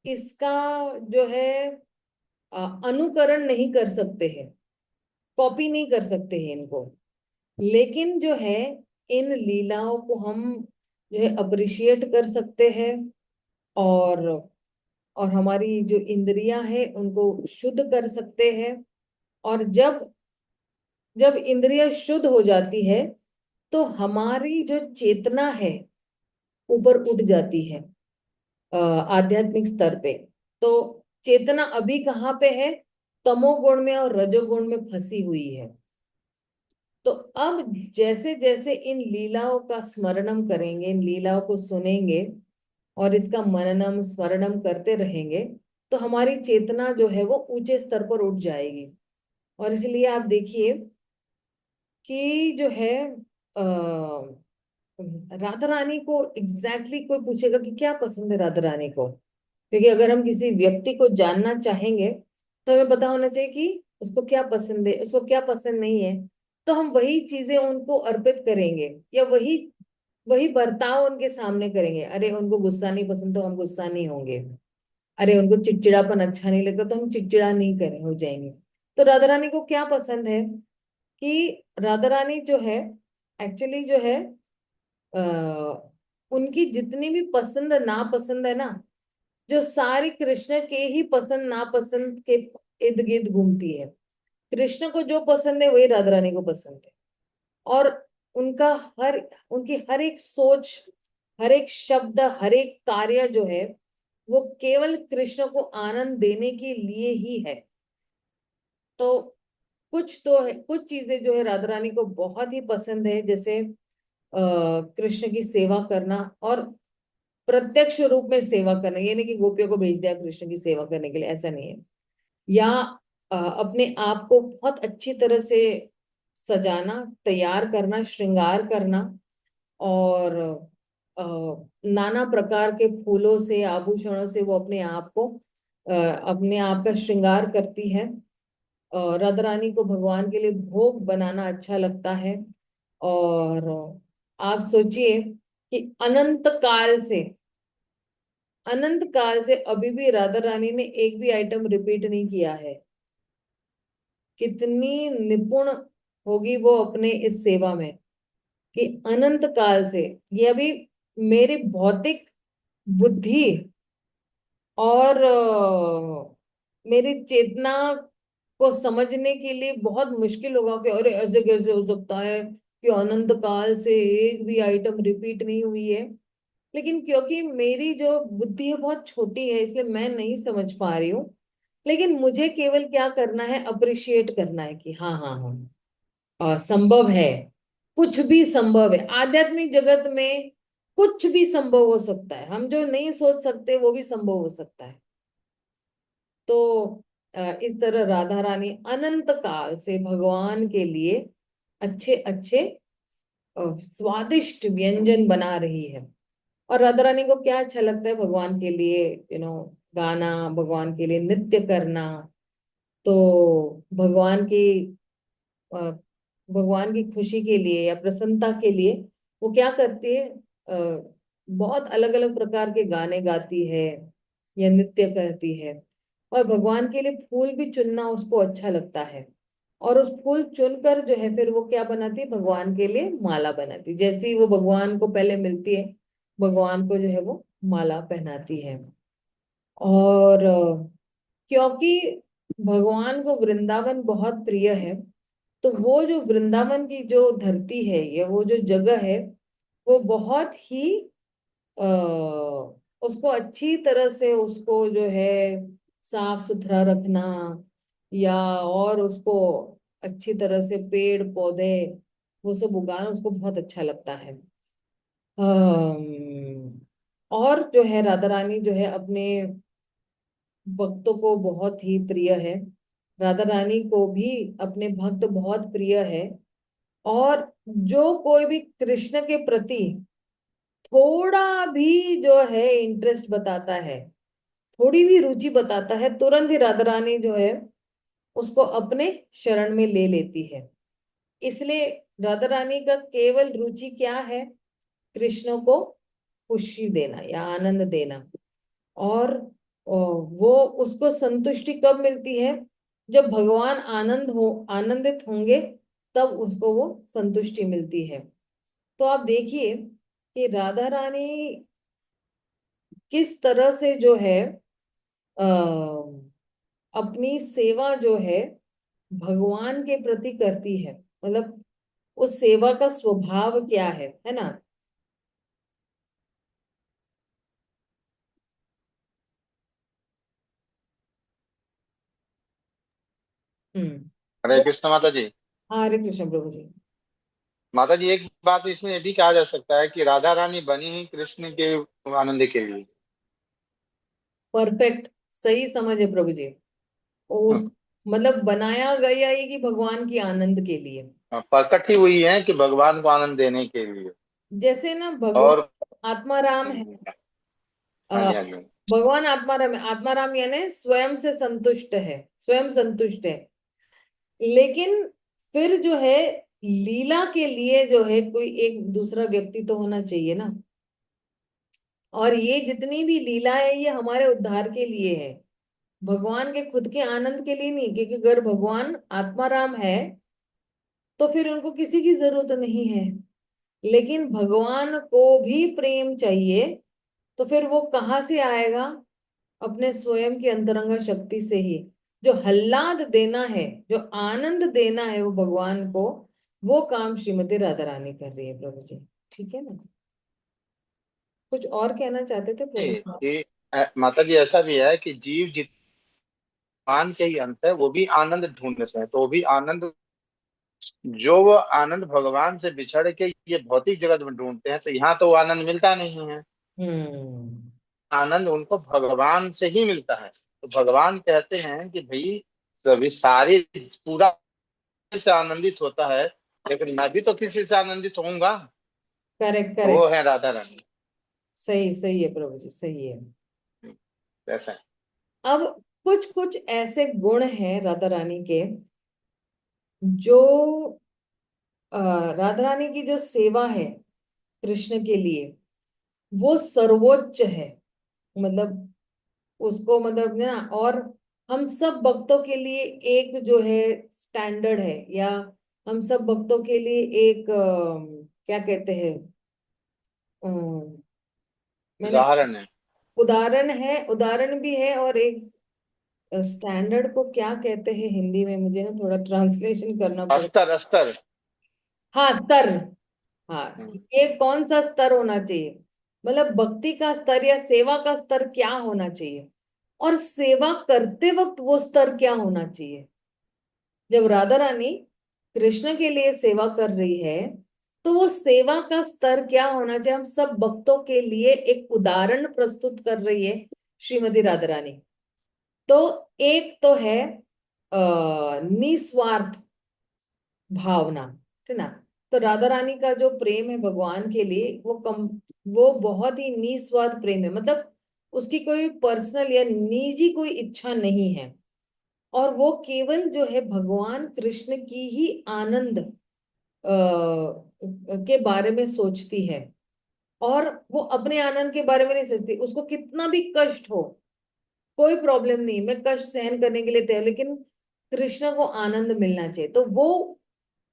इसका जो है अनुकरण नहीं कर सकते हैं, कॉपी नहीं कर सकते हैं इनको, लेकिन जो है इन लीलाओं को हम जो है अप्रिशिएट कर सकते हैं। और हमारी जो इंद्रियां हैं उनको शुद्ध कर सकते हैं। और जब जब इंद्रियां शुद्ध हो जाती है तो हमारी जो चेतना है ऊपर उठ जाती है आध्यात्मिक स्तर पे। तो चेतना अभी कहाँ पे है, तमोगुण में और रजोगुण में फंसी हुई है। तो अब जैसे जैसे इन लीलाओं का स्मरणम करेंगे, इन लीलाओं को सुनेंगे और इसका मननम स्मरणम करते रहेंगे तो हमारी चेतना जो है वो ऊंचे स्तर पर उठ जाएगी। और इसलिए आप देखिए कि जो है राधा रानी को एग्जैक्टली कोई पूछेगा कि क्या पसंद है राधा रानी को, क्योंकि अगर हम किसी व्यक्ति को जानना चाहेंगे तो हमें पता होना चाहिए कि उसको क्या पसंद है, उसको क्या पसंद नहीं है। तो हम वही चीजें उनको अर्पित करेंगे, या वही वही बर्ताव उनके सामने करेंगे। अरे उनको गुस्सा नहीं पसंद तो हम गुस्सा नहीं होंगे। अरे उनको चिड़चिड़ापन अच्छा नहीं लगता तो हम चिड़चिड़ा नहीं करे हो जाएंगे। तो राधा रानी को क्या पसंद है कि राधा रानी जो है, एक्चुअली जो है, उनकी जितनी भी पसंद नापसंद है ना, जो सारी कृष्ण के ही पसंद नापसंद के इर्द गिर्द घूमती है। कृष्ण को जो पसंद है वही राधा रानी को पसंद है। और उनका हर उनकी हर एक सोच, हर एक शब्द, हर एक कार्य जो है वो केवल कृष्ण को आनंद देने के लिए ही है। तो कुछ तो है, कुछ चीजें जो है राधा रानी को बहुत ही पसंद है, जैसे कृष्ण की सेवा करना, और प्रत्यक्ष रूप में सेवा करना। ये नहीं कि गोपियों को भेज दिया कृष्ण की सेवा करने के लिए, ऐसा नहीं है। या अपने आप को बहुत अच्छी तरह से सजाना, तैयार करना, श्रृंगार करना, और अ, नाना प्रकार के फूलों से, आभूषणों से वो अपने आप को, अपने आप का श्रृंगार करती है। राधा रानी को भगवान के लिए भोग बनाना अच्छा लगता है। और आप सोचिए कि अनंत काल से अभी भी राधा रानी ने एक भी आइटम रिपीट नहीं किया है। कितनी निपुण होगी वो अपने इस सेवा में, कि अनंत काल से ये अभी मेरी भौतिक बुद्धि और मेरी चेतना को समझने के लिए बहुत मुश्किल होगा कि अरे ऐसे कैसे हो सकता है कि अनंत काल से एक भी आइटम रिपीट नहीं हुई है। लेकिन क्योंकि मेरी जो बुद्धि है बहुत छोटी है, इसलिए मैं नहीं समझ पा रही हूँ। लेकिन मुझे केवल क्या करना है, अप्रिशिएट करना है कि हाँ हाँ हाँ, संभव है। कुछ भी संभव है आध्यात्मिक जगत में। कुछ भी संभव हो सकता है, हम जो नहीं सोच सकते वो भी संभव हो सकता है। तो इस तरह राधा रानी अनंत काल से भगवान के लिए अच्छे अच्छे स्वादिष्ट व्यंजन बना रही है। और राधा रानी को क्या अच्छा लगता है, भगवान के लिए गाना, भगवान के लिए नृत्य करना। तो भगवान की अ, भगवान की खुशी के लिए या प्रसन्नता के लिए वो क्या करती है, बहुत अलग अलग प्रकार के गाने गाती है या नृत्य करती है। और भगवान के लिए फूल भी चुनना उसको अच्छा लगता है। और उस फूल चुनकर जो है फिर वो क्या बनाती है, भगवान के लिए माला बनाती है। जैसे ही वो भगवान को पहले मिलती है, भगवान को जो है वो माला पहनाती है। और क्योंकि भगवान को वृंदावन बहुत प्रिय है, तो वो जो वृंदावन की जो धरती है या वो जो जगह है, वो बहुत ही आ, उसको अच्छी तरह से उसको जो है साफ सुथरा रखना, या और उसको अच्छी तरह से पेड़ पौधे वो सब उगाना उसको बहुत अच्छा लगता है। और जो है राधा रानी जो है अपने भक्तों को बहुत ही प्रिय है। राधा रानी को भी अपने भक्त बहुत प्रिय है। और जो कोई भी कृष्ण के प्रति थोड़ा भी जो है इंटरेस्ट बताता है, थोड़ी भी रुचि बताता है, तुरंत ही राधा रानी जो है उसको अपने शरण में ले लेती है। इसलिए राधा रानी का केवल रुचि क्या है, कृष्ण को खुशी देना या आनंद देना। और वो उसको संतुष्टि कब मिलती है, जब भगवान आनंदित होंगे, तब उसको वो संतुष्टि मिलती है। तो आप देखिए कि राधा रानी किस तरह से जो है अपनी सेवा जो है भगवान के प्रति करती है। मतलब उस सेवा का स्वभाव क्या है ना। हम्म। हरे तो कृष्ण माता जी। हरे कृष्ण प्रभु जी। माता जी, एक बात इसमें ये भी कहा जा सकता है कि राधा रानी बनी ही कृष्ण के आनंद के लिए। परफेक्ट, सही समझ है प्रभु जी। उस मतलब बनाया गया ही कि भगवान की आनंद के लिए। प्रकट ही हुई है कि भगवान को आनंद देने के लिए। जैसे ना और भगवान आत्मा राम है। हाँ अ, जी, हाँ जी। भगवान आत्माराम है, आत्माराम यानी स्वयं से संतुष्ट है, स्वयं संतुष्ट है। लेकिन फिर जो है लीला के लिए जो है कोई एक दूसरा व्यक्ति तो होना चाहिए ना। और ये जितनी भी लीला है ये हमारे उद्धार के लिए है, भगवान के खुद के आनंद के लिए नहीं। क्योंकि अगर भगवान आत्माराम है तो फिर उनको किसी की जरूरत नहीं है। लेकिन भगवान को भी प्रेम चाहिए, तो फिर वो कहाँ से आएगा? अपने स्वयं की अंतरंग शक्ति से ही। जो हल्लाद देना है, जो आनंद देना है वो भगवान को, वो काम श्रीमती राधा रानी कर रही है प्रभु जी। ठीक है ना? कुछ और कहना चाहते थे प्रभु जी? कि माता जी ऐसा भी है कि जीव जितमान के ही अंत है, वो भी आनंद ढूंढते हैं, तो वो भी आनंद, जो वो आनंद भगवान से बिछड़ के ये भौतिक जगत में ढूंढते हैं, तो यहाँ तो वो आनंद मिलता नहीं है। हम्म। आनंद उनको भगवान से ही मिलता है। तो भगवान कहते हैं कि भाई सभी सारे पूरा से आनंदित होता है, लेकिन मैं भी तो किसी से आनंदित होऊंगा। करेक्ट तो वो करेक्ट। है राधा रानी। सही सही है प्रभु जी, सही है। ऐसा है। अब कुछ कुछ ऐसे गुण हैं राधा रानी के, जो अ, राधा रानी की जो सेवा है कृष्ण के लिए, वो सर्वोच्च है। मतलब उसको मतलब ना, और हम सब भक्तों के लिए एक जो है स्टैंडर्ड है, या हम सब भक्तों के लिए एक क्या कहते हैं, मैंने उदाहरण है। उदाहरण है, उदाहरण भी है, और एक स्टैंडर्ड को क्या कहते हैं हिंदी में, मुझे ना थोड़ा ट्रांसलेशन करना पड़े। अस्तर अस्तर। हाँ, स्तर। हाँ, हम्म। ये कौन सा स्तर होना चाहिए, मतलब भक्ति का स्तर या सेवा का स्तर क्या होना चाहिए, और सेवा करते वक्त वो स्तर क्या होना चाहिए। जब राधा रानी कृष्ण के लिए सेवा कर रही है, तो वो सेवा का स्तर क्या होना चाहिए, हम सब भक्तों के लिए एक उदाहरण प्रस्तुत कर रही है श्रीमती राधा रानी। तो एक तो है निस्वार्थ भावना, है ना। तो राधा रानी का जो प्रेम है भगवान के लिए, वो बहुत ही निस्वार्थ प्रेम है। मतलब उसकी कोई पर्सनल या निजी कोई इच्छा नहीं है, और वो केवल जो है भगवान कृष्ण की ही आनंद के बारे में सोचती है। और वो अपने आनंद के बारे में नहीं सोचती, उसको कितना भी कष्ट हो कोई प्रॉब्लम नहीं, मैं कष्ट सहन करने के लिए तैयार, लेकिन कृष्ण को आनंद मिलना चाहिए। तो वो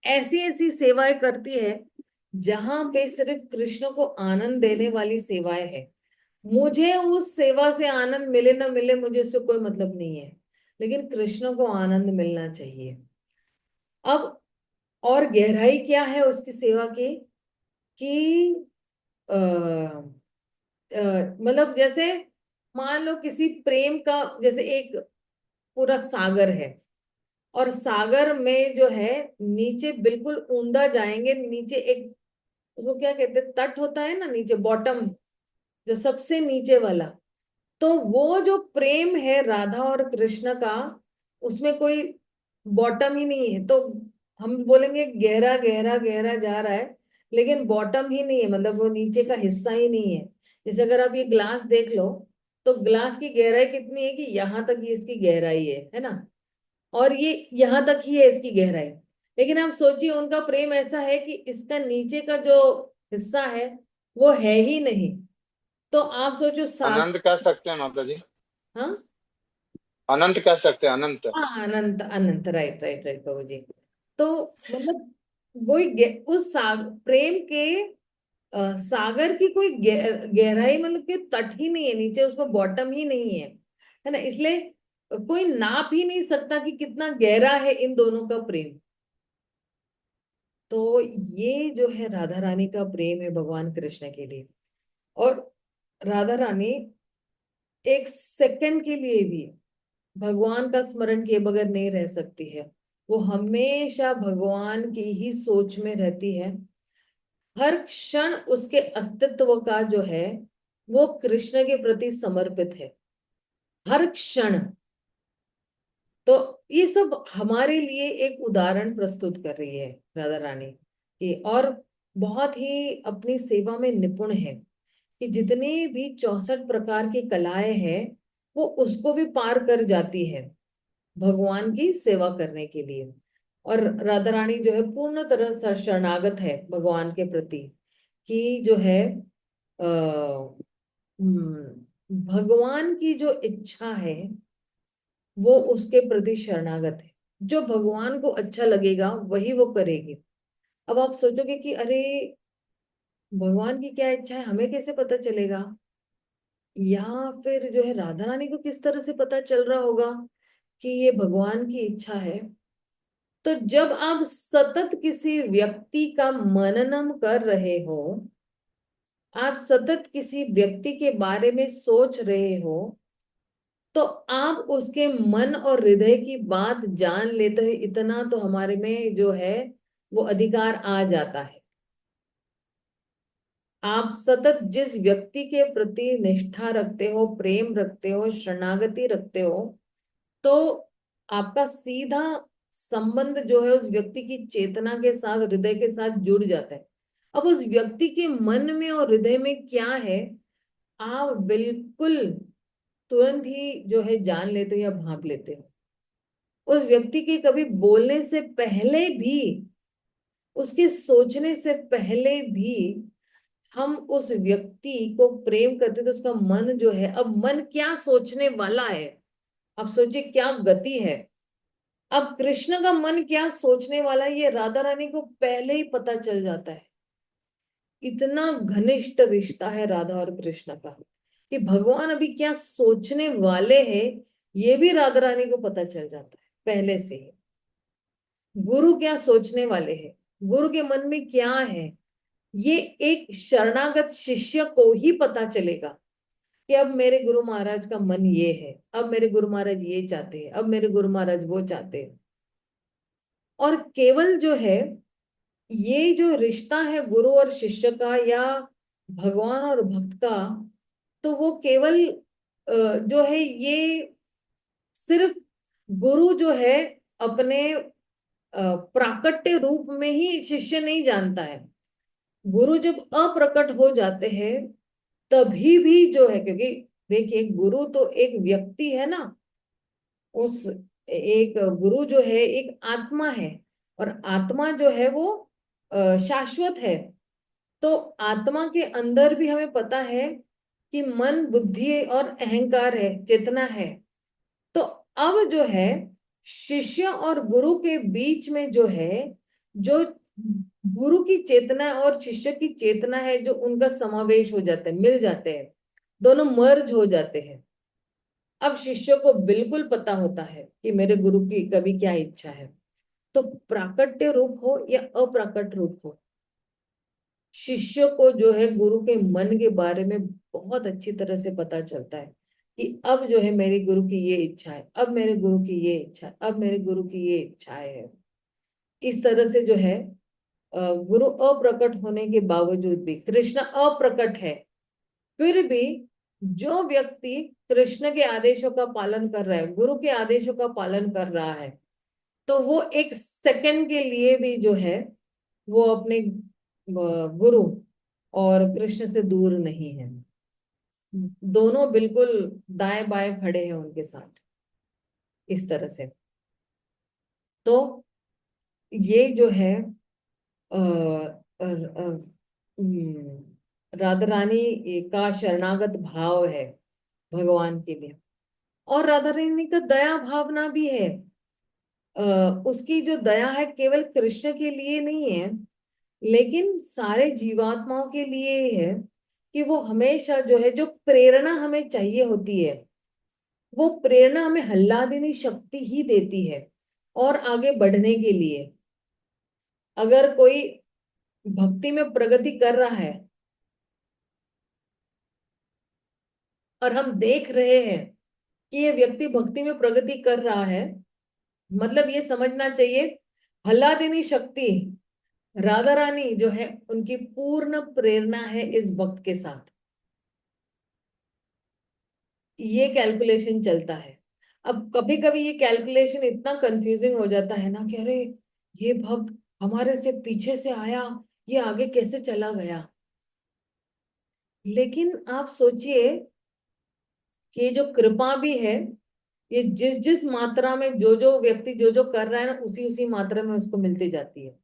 ऐसी ऐसी सेवाएं करती है जहां पे सिर्फ कृष्ण को आनंद देने वाली सेवाएं है। मुझे उस सेवा से आनंद मिले ना मिले, मुझे उससे कोई मतलब नहीं है, लेकिन कृष्ण को आनंद मिलना चाहिए। अब और गहराई क्या है उसकी सेवा की, कि अ, मतलब जैसे मान लो किसी प्रेम का, जैसे एक पूरा सागर है, और सागर में जो है नीचे बिल्कुल ऊंधा जाएंगे, नीचे एक, उसको क्या कहते हैं, तट होता है ना नीचे, बॉटम, जो सबसे नीचे वाला। तो वो जो प्रेम है राधा और कृष्ण का, उसमें कोई बॉटम ही नहीं है। तो हम बोलेंगे गहरा गहरा गहरा जा रहा है, लेकिन बॉटम ही नहीं है, मतलब वो नीचे का हिस्सा ही नहीं है। जैसे अगर आप ये ग्लास देख लो, तो ग्लास की गहराई कितनी है, कि यहाँ तक ये इसकी गहराई है ना, और ये यहाँ तक ही है इसकी गहराई। लेकिन आप सोचिए उनका प्रेम ऐसा है कि इसका नीचे का जो हिस्सा है वो है ही नहीं। तो आप सोचो सागर। अनंत कह सकते हैं माता जी। हाँ अनंत कह सकते हैं, अनंत। हाँ, अनंत अनंत, राइट राइट राइट प्रभु जी। तो मतलब वही उस प्रेम के सागर की कोई गहराई, मतलब कि तट ही नहीं है नीचे, उसमें बॉटम ही नहीं है ना। इसलिए कोई नाप ही नहीं सकता कि कितना गहरा है इन दोनों का प्रेम। तो ये जो है राधा रानी का प्रेम है भगवान कृष्ण के लिए। और राधा रानी एक सेकंड के लिए भी भगवान का स्मरण किए बगैर नहीं रह सकती है। वो हमेशा भगवान की ही सोच में रहती है। हर क्षण उसके अस्तित्व का जो है वो कृष्ण के प्रति समर्पित है, हर क्षण। तो ये सब हमारे लिए एक उदाहरण प्रस्तुत कर रही है राधा रानी की, और बहुत ही अपनी सेवा में निपुण है। कि जितनी भी 64 प्रकार की कलाएं हैं वो उसको भी पार कर जाती है भगवान की सेवा करने के लिए। और राधा रानी जो है पूर्ण तरह से शरणागत है भगवान के प्रति, कि जो है भगवान की जो इच्छा है वो उसके प्रति शरणागत है। जो भगवान को अच्छा लगेगा वही वो करेगी। अब आप सोचोगे कि अरे भगवान की क्या इच्छा है हमें कैसे पता चलेगा, या फिर जो है राधा रानी को किस तरह से पता चल रहा होगा कि ये भगवान की इच्छा है। तो जब आप सतत किसी व्यक्ति का मननम कर रहे हो, आप सतत किसी व्यक्ति के बारे में सोच रहे हो, तो आप उसके मन और हृदय की बात जान लेते हो, इतना तो हमारे में जो है वो अधिकार आ जाता है। आप सतत जिस व्यक्ति के प्रति निष्ठा रखते हो, प्रेम रखते हो, शरणागति रखते हो, तो आपका सीधा संबंध जो है उस व्यक्ति की चेतना के साथ, हृदय के साथ जुड़ जाता है। अब उस व्यक्ति के मन में और हृदय में क्या है आप बिल्कुल तुरंत ही जो है जान लेते हो या भांप लेते हो। उस व्यक्ति के कभी बोलने से पहले भी, उसके सोचने से पहले भी हम उस व्यक्ति को प्रेम करते तो उसका मन जो है, अब मन क्या सोचने वाला है, अब सोचिए क्या गति है। अब कृष्ण का मन क्या सोचने वाला है ये राधा रानी को पहले ही पता चल जाता है। इतना घनिष्ठ रिश्ता है राधा और कृष्ण का कि भगवान अभी क्या सोचने वाले हैं ये भी राधा रानी को पता चल जाता है पहले से ही। गुरु क्या सोचने वाले हैं, गुरु के मन में क्या है, ये एक शरणागत शिष्य को ही पता चलेगा कि अब मेरे गुरु महाराज का मन ये है, अब मेरे गुरु महाराज ये चाहते हैं, अब मेरे गुरु महाराज वो चाहते हैं। और केवल जो है ये जो रिश्ता है गुरु और शिष्य का या भगवान और भक्त का, तो वो केवल जो है ये सिर्फ गुरु जो है अपने प्राकट्य रूप में ही शिष्य नहीं जानता है। गुरु जब अप्रकट हो जाते हैं तभी भी जो है, क्योंकि देखिए गुरु तो एक व्यक्ति है ना, उस एक गुरु जो है एक आत्मा है, और आत्मा जो है वो शाश्वत है। तो आत्मा के अंदर भी हमें पता है कि मन, बुद्धि और अहंकार है, चेतना है। तो अब जो है शिष्य और गुरु के बीच में जो है, जो गुरु की चेतना है और शिष्य की चेतना है, जो उनका समावेश हो जाता है, मिल जाते हैं, दोनों मर्ज हो जाते हैं। अब शिष्य को बिल्कुल पता होता है कि मेरे गुरु की कभी क्या इच्छा है। तो प्राकट्य रूप हो या अप्राकट रूप हो, शिष्य को जो है गुरु के मन के बारे में बहुत अच्छी तरह से पता चलता है कि अब जो है मेरे गुरु की ये इच्छा है, अब मेरे गुरु की ये इच्छा है, अब मेरे गुरु की ये इच्छाएं है। इस तरह से जो है गुरु अप्रकट होने के बावजूद भी, कृष्ण अप्रकट है, फिर भी जो व्यक्ति कृष्ण के आदेशों का पालन कर रहा है, गुरु के आदेशों का पालन कर रहा है, तो वो एक सेकंड के लिए भी जो है वो अपने गुरु और कृष्ण से दूर नहीं है। दोनों बिल्कुल दाएं बाएं खड़े हैं उनके साथ, इस तरह से। तो ये जो है अ, अ, अ, राधा रानी का शरणागत भाव है भगवान के लिए। और राधा रानी का दया भावना भी है। उसकी जो दया है केवल कृष्ण के लिए नहीं है, लेकिन सारे जीवात्माओं के लिए है, कि वो हमेशा जो है, जो प्रेरणा हमें चाहिए होती है, वो प्रेरणा हमें हल्लादिनी शक्ति ही देती है और आगे बढ़ने के लिए। अगर कोई भक्ति में प्रगति कर रहा है और हम देख रहे हैं कि ये व्यक्ति भक्ति में प्रगति कर रहा है, मतलब ये समझना चाहिए हल्लादिनी शक्ति राधा रानी जो है उनकी पूर्ण प्रेरणा है इस भक्त के साथ। ये कैलकुलेशन चलता है। अब कभी कभी ये कैलकुलेशन इतना कंफ्यूजिंग हो जाता है ना कि अरे ये भक्त हमारे से पीछे से आया, ये आगे कैसे चला गया। लेकिन आप सोचिए कि ये जो कृपा भी है, ये जिस जिस मात्रा में जो जो व्यक्ति जो जो कर रहा है ना, उसी उसी मात्रा में उसको मिलती जाती है।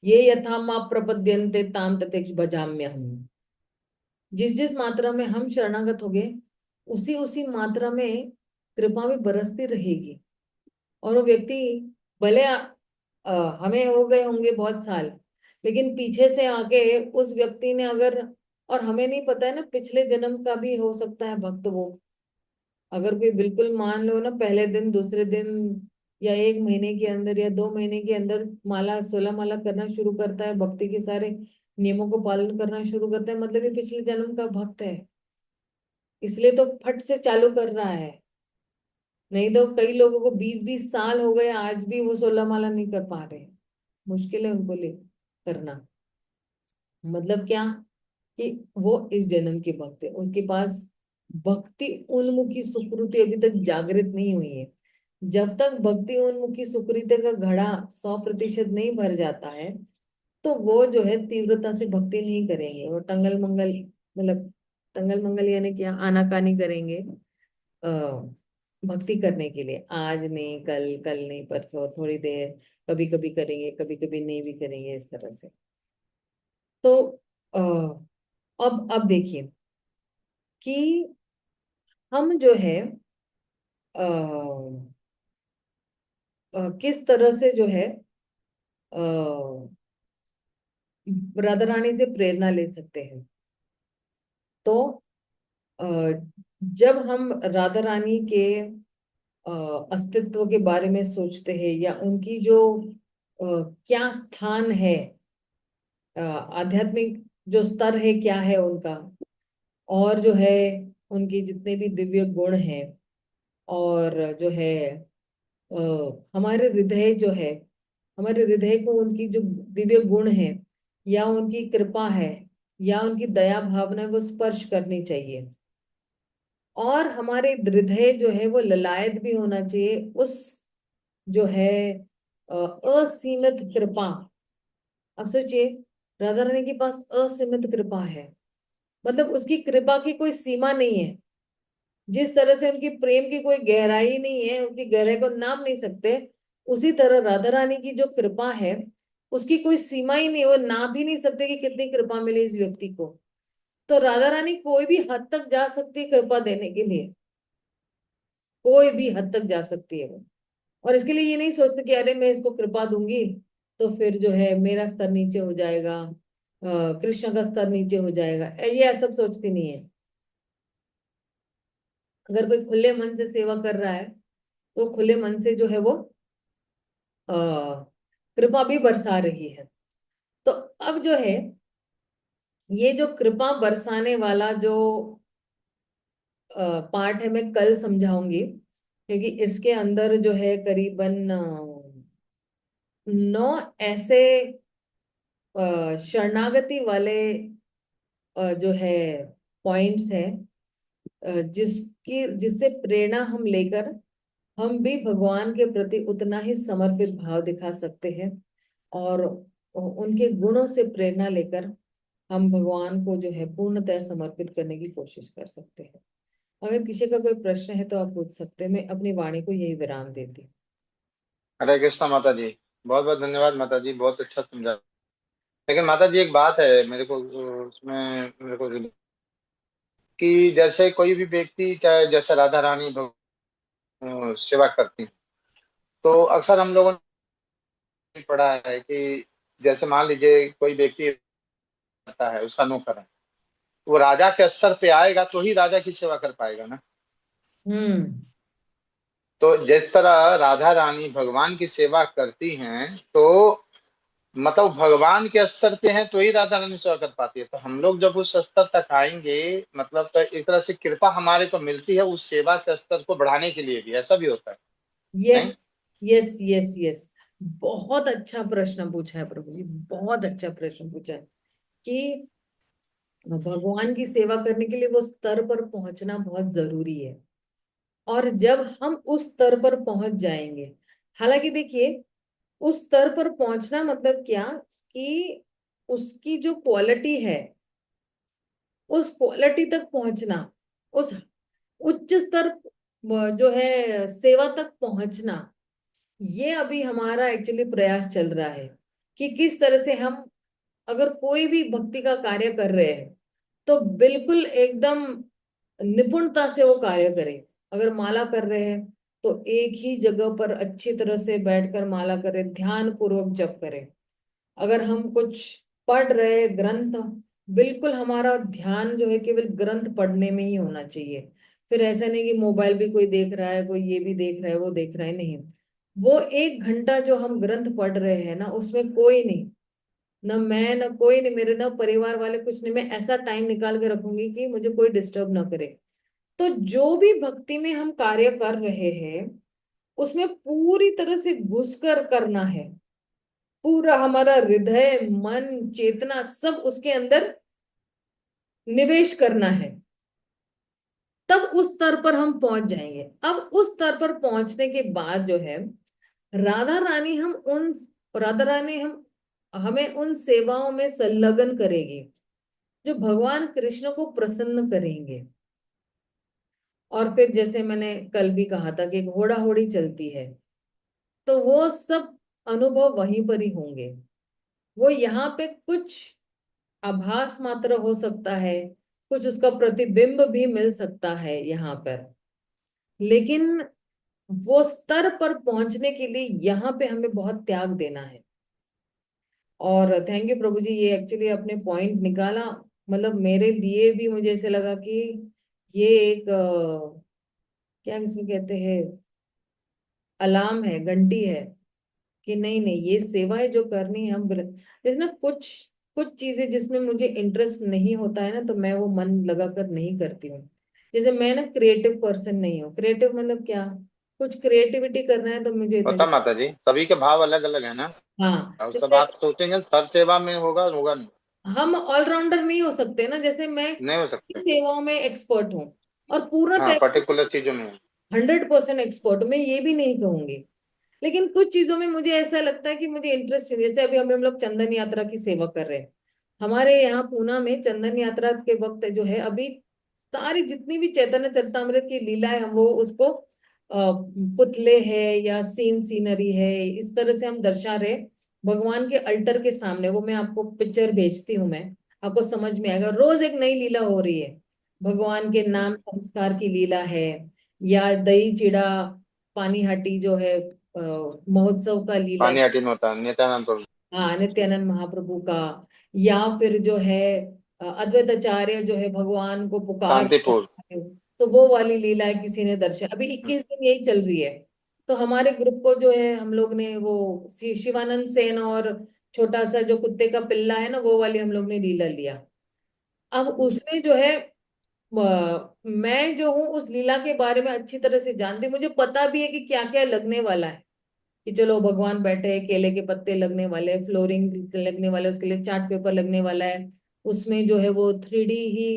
ये यथा मां प्रपद्यन्ते ताम तथैक्ष भजाम्य हम। जिस जिस मात्रा में हम शरणागत हो गए, उसी उसी मात्रा में कृपा भी बरसती रहेगी। और वो व्यक्ति भले हमें हो गए होंगे बहुत साल, लेकिन पीछे से आके उस व्यक्ति ने अगर, और हमें नहीं पता है ना पिछले जन्म का भी हो सकता है भक्त वो। अगर कोई बिल्कुल मान लो ना पहले दिन दूसरे दिन या एक महीने के अंदर या 2 महीने के अंदर माला 16 माला करना शुरू करता है, भक्ति के सारे नियमों को पालन करना शुरू करता है, मतलब ये पिछले जन्म का भक्त है। इसलिए तो फट से चालू कर रहा है। नहीं तो कई लोगों को 20-20 साल हो गए, आज भी वो 16 माला नहीं कर पा रहे। मुश्किल है उनको ले करना। मतलब क्या, कि वो इस जन्म के भक्त है, उसके पास भक्ति उन्मुखी सुकृति अभी तक जागृत नहीं हुई है। जब तक भक्ति उन्मुखी सुकृति का घड़ा 100% नहीं भर जाता है, तो वो जो है तीव्रता से भक्ति नहीं करेंगे। वो टंगल मंगल, मतलब टंगल मंगल यानी क्या, आनाकानी करेंगे आ, भक्ति करने के लिए। आज नहीं, कल, कल नहीं, परसों, थोड़ी देर, कभी कभी करेंगे, कभी कभी नहीं भी करेंगे, इस तरह से। तो आ, अब देखिए कि हम जो है किस तरह से जो है राधा रानी से प्रेरणा ले सकते हैं। तो अ, जब हम राधा रानी के अ, अस्तित्व के बारे में सोचते हैं, या उनकी जो क्या स्थान है, आध्यात्मिक जो स्तर है क्या है उनका, और जो है उनके जितने भी दिव्य गुण हैं, और जो है हमारे हृदय जो है, हमारे हृदय को उनकी जो दिव्य गुण है, या उनकी कृपा है, या उनकी दया भावना है, वो स्पर्श करनी चाहिए। और हमारे हृदय जो है वो ललायत भी होना चाहिए उस जो है असीमित कृपा। अब सोचिए, राधा रानी के पास असीमित कृपा है, मतलब उसकी कृपा की कोई सीमा नहीं है। जिस तरह से उनकी प्रेम की कोई गहराई नहीं है, उनकी गहराई को नाप नहीं सकते, उसी तरह राधा रानी की जो कृपा है, उसकी कोई सीमा ही नहीं, वो नाप भी नहीं सकते कि कितनी कृपा मिली इस व्यक्ति को। तो राधा रानी कोई भी हद तक जा सकती है कृपा देने के लिए, कोई भी हद तक जा सकती है वो। और इसके लिए ये नहीं सोचते कि अरे मैं इसको कृपा दूंगी तो फिर जो है मेरा स्तर नीचे हो जाएगा, कृष्ण का स्तर नीचे हो जाएगा, ये सब सोचती नहीं है। अगर कोई खुले मन से सेवा कर रहा है, तो खुले मन से जो है वो आ, कृपा भी बरसा रही है। तो अब जो है ये जो कृपा बरसाने वाला जो पार्ट है, मैं कल समझाऊंगी, क्योंकि इसके अंदर जो है करीबन 9 ऐसे शरणागति वाले जो है पॉइंट्स हैं, जिससे प्रेरणा हम लेकर हम भी भगवान के प्रति उतना ही समर्पित भाव दिखा सकते हैं, और उनके गुणों से प्रेरणा लेकर हम भगवान को जो है पूर्णतः समर्पित करने की कोशिश कर सकते हैं। अगर किसी का कोई प्रश्न है तो आप पूछ सकते हैं, मैं अपनी वाणी को यही विराम देती हूँ। हरे कृष्णा माता जी। बहुत बहुत धन्यवाद माता जी, बहुत अच्छा समझा। लेकिन माता जी एक बात है मेरे को, उसमें मेरे को कि जैसे कोई भी व्यक्ति चाहे जैसे राधा रानी सेवा करती हैं, तो अक्सर हम लोगों ने पढ़ा है कि जैसे मान लीजिए कोई व्यक्ति रहता है, उसका नौकर है, वो राजा के स्तर पे आएगा तो ही राजा की सेवा कर पाएगा ना। हम्म। तो जिस तरह राधा रानी भगवान की सेवा करती हैं, तो मतलब भगवान के स्तर पे हैं तो ही राधा रानी सेवा कर पाती है। तो हम लोग जब उस स्तर तक आएंगे, मतलब तो एक तरह से कृपा हमारे को मिलती है उस सेवा के स्तर को बढ़ाने के लिए भी, ऐसा भी होता है यस, नहीं? Yes, yes, yes. बहुत अच्छा प्रश्न पूछा है प्रभु जी, बहुत अच्छा प्रश्न पूछा है कि भगवान की सेवा करने के लिए वो स्तर पर पहुंचना बहुत जरूरी है। और जब हम उस स्तर पर पहुंच जाएंगे, हालांकि देखिए, उस स्तर पर पहुंचना मतलब क्या, कि उसकी जो क्वालिटी है, उस क्वालिटी तक पहुंचना, उस उच्च स्तर जो है सेवा तक पहुंचना, ये अभी हमारा एक्चुअली प्रयास चल रहा है कि किस तरह से हम अगर कोई भी भक्ति का कार्य कर रहे हैं तो बिल्कुल एकदम निपुणता से वो कार्य करें। अगर माला कर रहे हैं तो एक ही जगह पर अच्छी तरह से बैठकर माला करें, ध्यान पूर्वक जप करें। अगर हम कुछ पढ़ रहे ग्रंथ, बिल्कुल हमारा ध्यान जो है केवल ग्रंथ पढ़ने में ही होना चाहिए। फिर ऐसा नहीं कि मोबाइल भी कोई देख रहा है, कोई ये भी देख रहा है, वो देख रहा है, नहीं। वो 1 घंटा जो हम ग्रंथ पढ़ रहे हैं ना, उसमें कोई नहीं, ना मैं ना कोई नहीं, मेरे ना परिवार वाले, कुछ नहीं, मैं ऐसा टाइम निकाल के रखूंगी कि मुझे कोई डिस्टर्ब ना करे। तो जो भी भक्ति में हम कार्य कर रहे हैं उसमें पूरी तरह से घुसकर करना है। पूरा हमारा हृदय, मन, चेतना सब उसके अंदर निवेश करना है। तब उस स्तर पर हम पहुंच जाएंगे। अब उस स्तर पर पहुंचने के बाद जो है राधा रानी हम उन राधा रानी हम हमें उन सेवाओं में संलग्न करेगी जो भगवान कृष्ण को प्रसन्न करेंगे। और फिर जैसे मैंने कल भी कहा था कि घोड़ा होड़ी चलती है, तो वो सब अनुभव वहीं पर ही होंगे। वो यहाँ पे कुछ आभास मात्र हो सकता है, कुछ उसका प्रतिबिंब भी मिल सकता है यहाँ पर, लेकिन वो स्तर पर पहुंचने के लिए यहाँ पे हमें बहुत त्याग देना है। और थैंक यू प्रभु जी, ये एक्चुअली अपने पॉइंट निकाला। मतलब मेरे लिए भी मुझे ऐसे लगा कि ये एक क्या किसको कहते हैं, अलार्म है, घंटी है कि नहीं नहीं, ये सेवाएं जो करनी है हम जैसे ना कुछ कुछ चीजें जिसमें मुझे इंटरेस्ट नहीं होता है ना, तो मैं वो मन लगाकर नहीं करती हूँ। जैसे मैं ना क्रिएटिव पर्सन नहीं हूँ। क्रिएटिव मतलब क्या, कुछ क्रिएटिविटी करना है तो मुझे होता माता जी, सभी के भाव अलग अलग है ना। हाँ, और सब जैसे आप सोचेंगे सर सेवा में होगा, होगा नहीं। हम ऑलराउंडर नहीं हो सकते ना। जैसे मैं नहीं हो इन सकते। सेवाओं में एक्सपर्ट हूँ और पूर्ण हाँ, पर्टिकुलर चीजों में है। 100% एक्सपर्ट, मैं ये भी नहीं कहूंगी। लेकिन कुछ चीजों में मुझे ऐसा लगता है कि मुझे इंटरेस्ट है। जैसे अभी हम लोग चंदन यात्रा की सेवा कर रहे हैं। हमारे यहाँ पूना में चंदन यात्रा के वक्त जो है अभी सारी जितनी भी चैतन्य चरितामृत की लीला है, हम वो उसको पुतले है या सीनरी है, इस तरह से हम दर्शा रहे भगवान के अल्टर के सामने। वो मैं आपको पिक्चर भेजती हूँ, मैं आपको समझ में आएगा। रोज एक नई लीला हो रही है, भगवान के नाम संस्कार की लीला है, या दही चिड़ा पानी हाटी जो है महोत्सव का लीला, पानी हटी में होता है नित्यानंद प्रभु। हाँ नित्यानंद महाप्रभु का, या फिर जो है अद्वैत आचार्य जो है भगवान को पुकार, शांतिपुर। तो वो वाली लीला है किसी ने दर्शन, अभी 21 दिन यही चल रही है। तो हमारे ग्रुप को जो है हम लोग ने वो शिवानंद सेन और छोटा सा जो कुत्ते का पिल्ला है ना, वो वाली हम लोग ने लीला लिया। अब उसमें जो है मैं जो हूँ उस लीला के बारे में अच्छी तरह से जानती हूँ। मुझे पता भी है कि क्या क्या लगने वाला है, कि चलो भगवान बैठे हैं, केले के पत्ते लगने वाले, फ्लोरिंग लगने वाले, उसके लिए चार्ट पेपर लगने वाला है। उसमें जो है वो 3D ही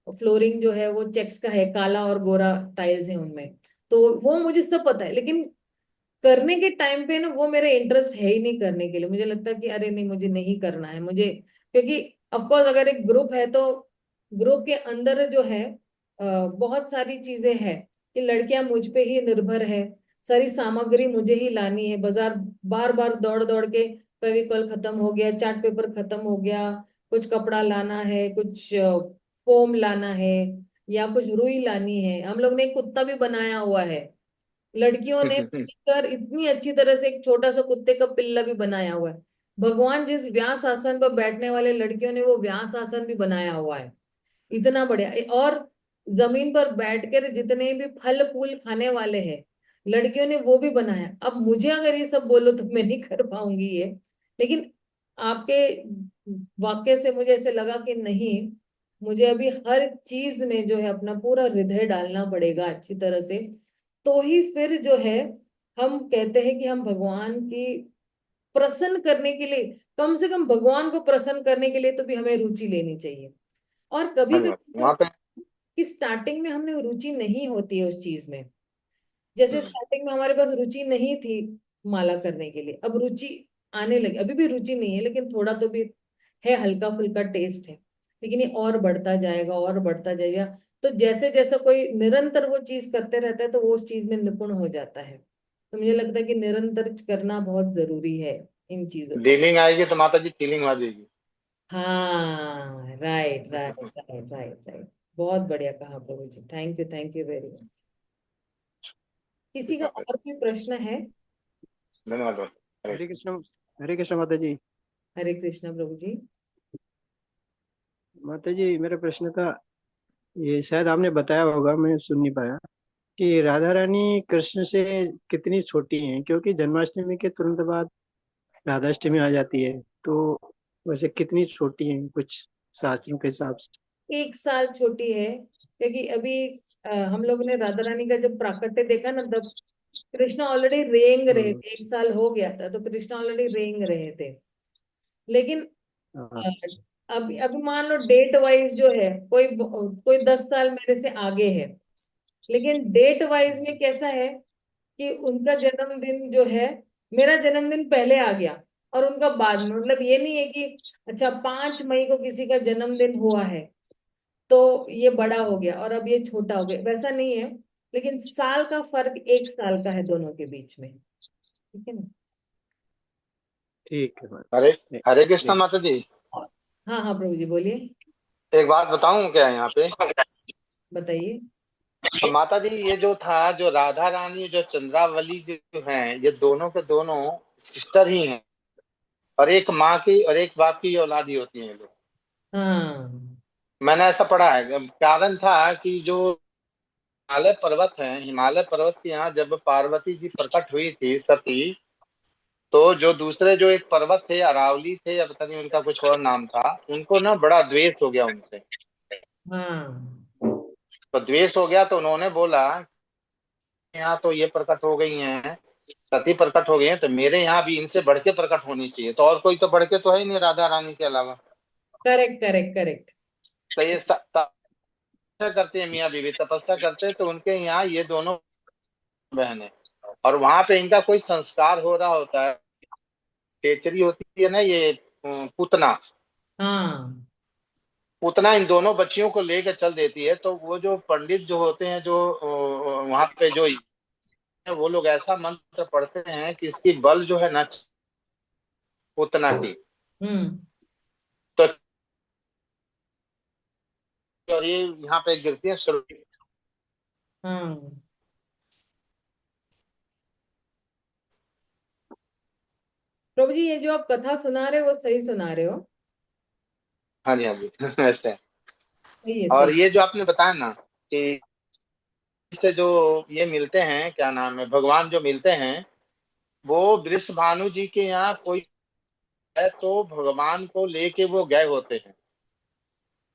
फ्लोरिंग जो है वो चेक्स का है, काला और गोरा टाइल्स है उनमें। तो वो मुझे सब पता है, लेकिन करने के टाइम पे ना वो मेरा इंटरेस्ट है ही नहीं करने के लिए। मुझे लगता है कि अरे नहीं, मुझे नहीं करना है मुझे, क्योंकि ऑफकोर्स अगर एक ग्रुप है तो ग्रुप के अंदर जो है बहुत सारी चीजें हैं कि लड़कियां मुझ पे ही निर्भर है, सारी सामग्री मुझे ही लानी है। बाजार बार बार दौड़ दौड़ के फेविकॉल खत्म हो गया, चार्ट पेपर खत्म हो गया, कुछ कपड़ा लाना है, कुछ फोम लाना है, या कुछ रुई लानी है। हम लोग ने एक कुत्ता भी बनाया हुआ है, लड़कियों ने मिलकर इतनी अच्छी तरह से एक छोटा सा कुत्ते का पिल्ला भी बनाया हुआ है। भगवान जिस व्यास आसन पर बैठने वाले लड़कियों ने वो व्यास आसन भी बनाया हुआ है, इतना बढ़िया। और जमीन पर बैठकर जितने भी फल फूल खाने वाले हैं लड़कियों ने वो भी बनाया। अब मुझे अगर ये सब बोलो तो मैं नहीं कर पाऊंगी ये, लेकिन आपके वाक्य से मुझे ऐसे लगा कि नहीं, मुझे अभी हर चीज में जो है अपना पूरा हृदय डालना पड़ेगा अच्छी तरह से। तो ही फिर जो है हम कहते हैं कि हम भगवान की प्रसन्न करने के लिए, कम से कम भगवान को प्रसन्न करने के लिए तो भी हमें रुचि लेनी चाहिए। और कभी हाँ जी, कभी वहाँ पे। कि स्टार्टिंग में हमने रुचि नहीं होती है उस चीज में। जैसे हम्म। स्टार्टिंग में हमारे पास रुचि नहीं थी माला करने के लिए, अब रुचि आने लगी। अभी भी रुचि नहीं है लेकिन थोड़ा तो भी है, हल्का फुल्का टेस्ट है। लेकिन ये और बढ़ता जाएगा और बढ़ता जाएगा। तो जैसे जैसे कोई निरंतर वो चीज करते रहता है तो वो उस चीज में निपुण हो जाता है। तो मुझे लगता है कि निरंतर करना बहुत जरूरी है इन चीजों को। डीलिंग आएगी तो माता जी फीलिंग आ जाएगी। हाँ, right right right right right. बहुत बढ़िया कहा प्रभु जी, थैंक यू वेरी मच। किसी ठीक का है, और कोई प्रश्न है? धन्यवाद माता। हरे हरे कृष्ण माता जी। हरे कृष्णा प्रभु जी। माता जी मेरे प्रश्न का, ये शायद आपने बताया होगा, मैं सुन नहीं पाया, कि राधा रानी कृष्ण से कितनी छोटी हैं, क्योंकि जन्माष्टमी के तुरंत बाद राधाष्टमी आ जाती है। तो वैसे कितनी छोटी हैं कुछ शास्त्रों के हिसाब से? 1 साल छोटी है, क्योंकि अभी हम लोग ने राधा रानी का जब प्राकट्य देखा ना, तब कृष्णा ऑलरेडी रेंग रहे हम्म, थे। 1 साल हो गया था तो कृष्णा ऑलरेडी रेंग रहे थे। लेकिन हाँ, अभी अभी मान लो डेट वाइज जो है, कोई कोई 10 साल मेरे से आगे है, लेकिन डेट वाइज में कैसा है कि उनका जन्मदिन जो है, मेरा जन्मदिन पहले आ गया और उनका बाद में। मतलब ये नहीं है कि अच्छा 5 मई को किसी का जन्मदिन हुआ है तो ये बड़ा हो गया और अब ये छोटा हो गया, वैसा नहीं है। लेकिन साल का फर्क 1 साल का है दोनों के बीच में। ठीक है ना? ठीक है माता। हरे ठीक हरे कृष्णा ठीक। माता जी। हाँ हाँ प्रभु जी बोलिए। एक बात बताऊं क्या यहाँ पे? बताइए। तो माता जी ये जो था, जो राधा रानी जो चंद्रावली जो है, ये दोनों के दोनों सिस्टर ही हैं, और एक माँ की और एक बाप की औलादी होती है ये लोग। हाँ। मैंने ऐसा पढ़ा है। कारण था कि जो हिमालय पर्वत है, हिमालय पर्वत के यहाँ जब पार्वती जी प्रकट हुई थी सती, तो जो दूसरे जो एक पर्वत थे, अरावली थे या पता नहीं उनका कुछ और नाम था, उनको ना बड़ा द्वेष हो गया उनसे। हाँ। तो द्वेष हो गया तो उन्होंने बोला, यहाँ तो ये प्रकट हो गई हैं, सती प्रकट हो गई हैं, तो मेरे यहाँ भी इनसे बढ़ के प्रकट होनी चाहिए। तो और कोई तो बढ़ के तो है ही नहीं राधा रानी के अलावा। Correct correct correct. तो ये तपस्या करते हैं, मियाँ बीवी तपस्या करते हैं, तो उनके यहाँ ये दोनों बहनें, और वहां पे इनका कोई संस्कार हो रहा होता है। टेचरी होती है ना ये, पूतना। हाँ। पूतना इन दोनों बच्चियों को लेकर चल देती है। तो वो जो पंडित जो होते हैं, जो वहां पे जो, वो लोग ऐसा मंत्र पढ़ते हैं कि इसकी बल जो है ना, पूतना की। हम्म। तो और ये यहाँ पे गिरती है शुरू। हाँ प्रभु जी, ये जो आप कथा सुना रहे हो वो सही सुना रहे हो। हाँ जी, हाँ जी। ऐसे है। सही है और सही। ये जो आपने बताया ना कि इससे जो ये मिलते हैं, क्या नाम है, भगवान जो मिलते हैं, वो वृषभानु जी के यहाँ कोई है, तो भगवान को लेके वो गए होते हैं।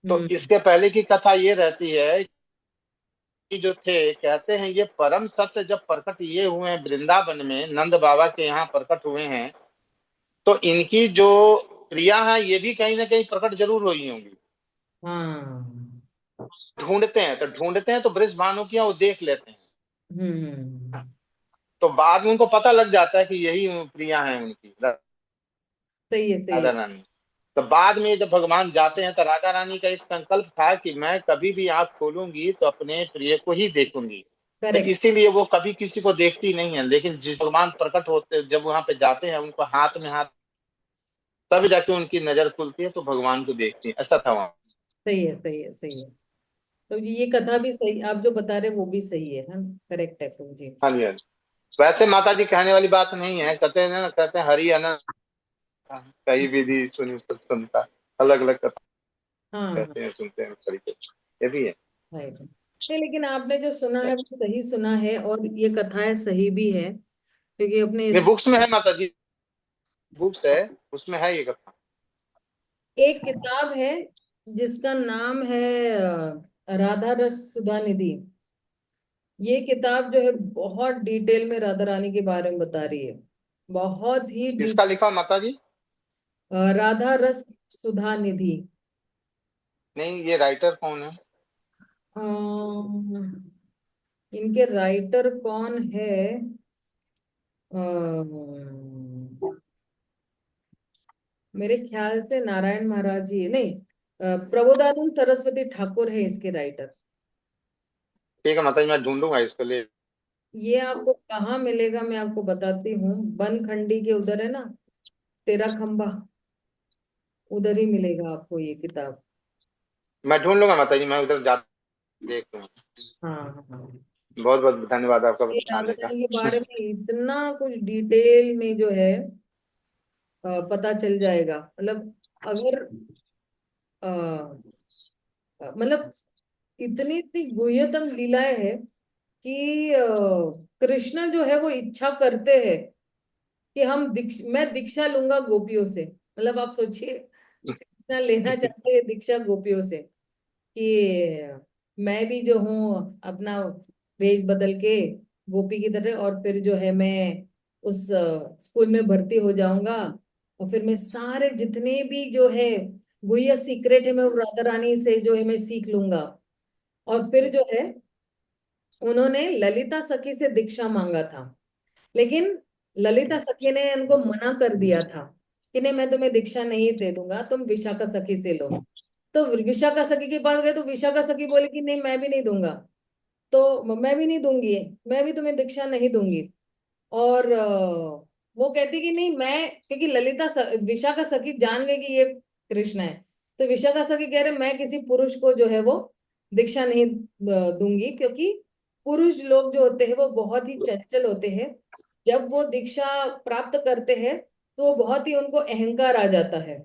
तो हम्म। इसके पहले की कथा ये रहती है कि जो थे, कहते हैं ये परम सत्य जब प्रकट ये हुए हैं वृंदावन में, नंद बाबा के यहाँ प्रकट हुए हैं, तो इनकी जो क्रिया है ये भी कहीं ना कहीं प्रकट जरूर हुई होंगी। हाँ। ढूंढते हैं तो वृषभानु की यहाँ वो देख लेते हैं। हम्म। तो बाद में उनको पता लग जाता है कि यही प्रिया है उनकी, सही है सही है। राधा रानी। तो बाद में जब भगवान जाते हैं तो राधा रानी का एक संकल्प था कि मैं कभी भी आंख खोलूंगी तो अपने प्रिय को ही देखूंगी। तो करेक्ट। इसीलिए वो कभी किसी को देखती नहीं है, लेकिन जिस भगवान प्रकट होते, जब वहां पे जाते हैं, उनको हाथ में हाथ, तब जाके उनकी नजर खुलती है तो भगवान को देखती है। ऐसा था वहां। सही है सही है सही है। तो ये कथा भी सही, आप जो बता रहे वो भी सही है ना? करेक्ट है प्रभु जी। हाँ जी, हाँ जी। वैसे माता जी कहने वाली बात नहीं है, कहते हैं ना, कहते हैं हरि अनंत कई विधि सुनी सब सुनता, अलग अलग कथा हाँ हाँ। कहते हैं, सुनते हैं तरीके। ये भी है। राइट। नहीं, लेकिन आपने जो सुना है वो सही सुना है, और ये कथाएं सही भी है, क्योंकि अपने नहीं, इस बुक्स में है माता जी, बुक्स है, उसमें है ये कथा। एक किताब है जिसका नाम है राधा रस सुधा निधि। ये किताब जो है बहुत डिटेल में राधा रानी के बारे में बता रही है, बहुत ही किसका लिखा माता जी? राधा रस सुधा निधि। नहीं, ये राइटर कौन है? अम, इनके राइटर कौन है? मेरे ख्याल से नारायण महाराज जी नहीं, प्रबोधानंद सरस्वती ठाकुर है इसके राइटर। ठीक है माता जी, मैं ढूंढूंगा इसके लिए। ये आपको कहाँ मिलेगा मैं आपको बताती हूँ, बनखंडी के उधर है ना, तेरा खंबा, उधर ही मिलेगा आपको ये किताब। मैं ढूंढ लूंगा माता जी, मैं उधर जा देख लूंगा। हाँ हाँ हाँ। बहुत बहुत धन्यवाद आपका ये बताने का। राधारानी के बारे में इतना कुछ डिटेल में जो है पता चल जाएगा। मतलब अगर मतलब इतनी इतनी गुह्यतम लीलाएं हैं कि कृष्ण जो है वो इच्छा करते हैं कि मैं दीक्षा लूंगा गोपियों से। मतलब आप सोचिए, कृष्ण लेना चाहते हैं दीक्षा गोपियों से कि मैं भी जो हूँ अपना वेश बदल के गोपी की तरह, और फिर जो है मैं उस स्कूल में भर्ती हो जाऊंगा, और फिर मैं सारे जितने भी जो है गुह्य सीक्रेट है मैं वो राधा रानी से जो है मैं सीख लूंगा। और फिर जो है उन्होंने ललिता सखी से दीक्षा मांगा था, लेकिन ललिता सखी ने उनको मना कर दिया था कि नहीं मैं तुम्हें दीक्षा नहीं दे दूंगा, तुम विशाखा सखी से लो। तो विशाखा सखी के पास गए तो विशाखा सखी बोले कि नहीं मैं भी नहीं दूंगा, तो मैं भी नहीं दूंगी, मैं भी तुम्हें दीक्षा नहीं दूंगी। और वो कहती कि नहीं मैं, क्योंकि विशाखा सखी जान गई कि ये कृष्ण है, तो विशाखा सखी कह रहे मैं किसी पुरुष को जो है वो दीक्षा नहीं दूंगी, क्योंकि पुरुष लोग जो होते हैं वो बहुत ही चंचल होते हैं। जब वो दीक्षा प्राप्त करते हैं तो वो बहुत ही उनको अहंकार आ जाता है।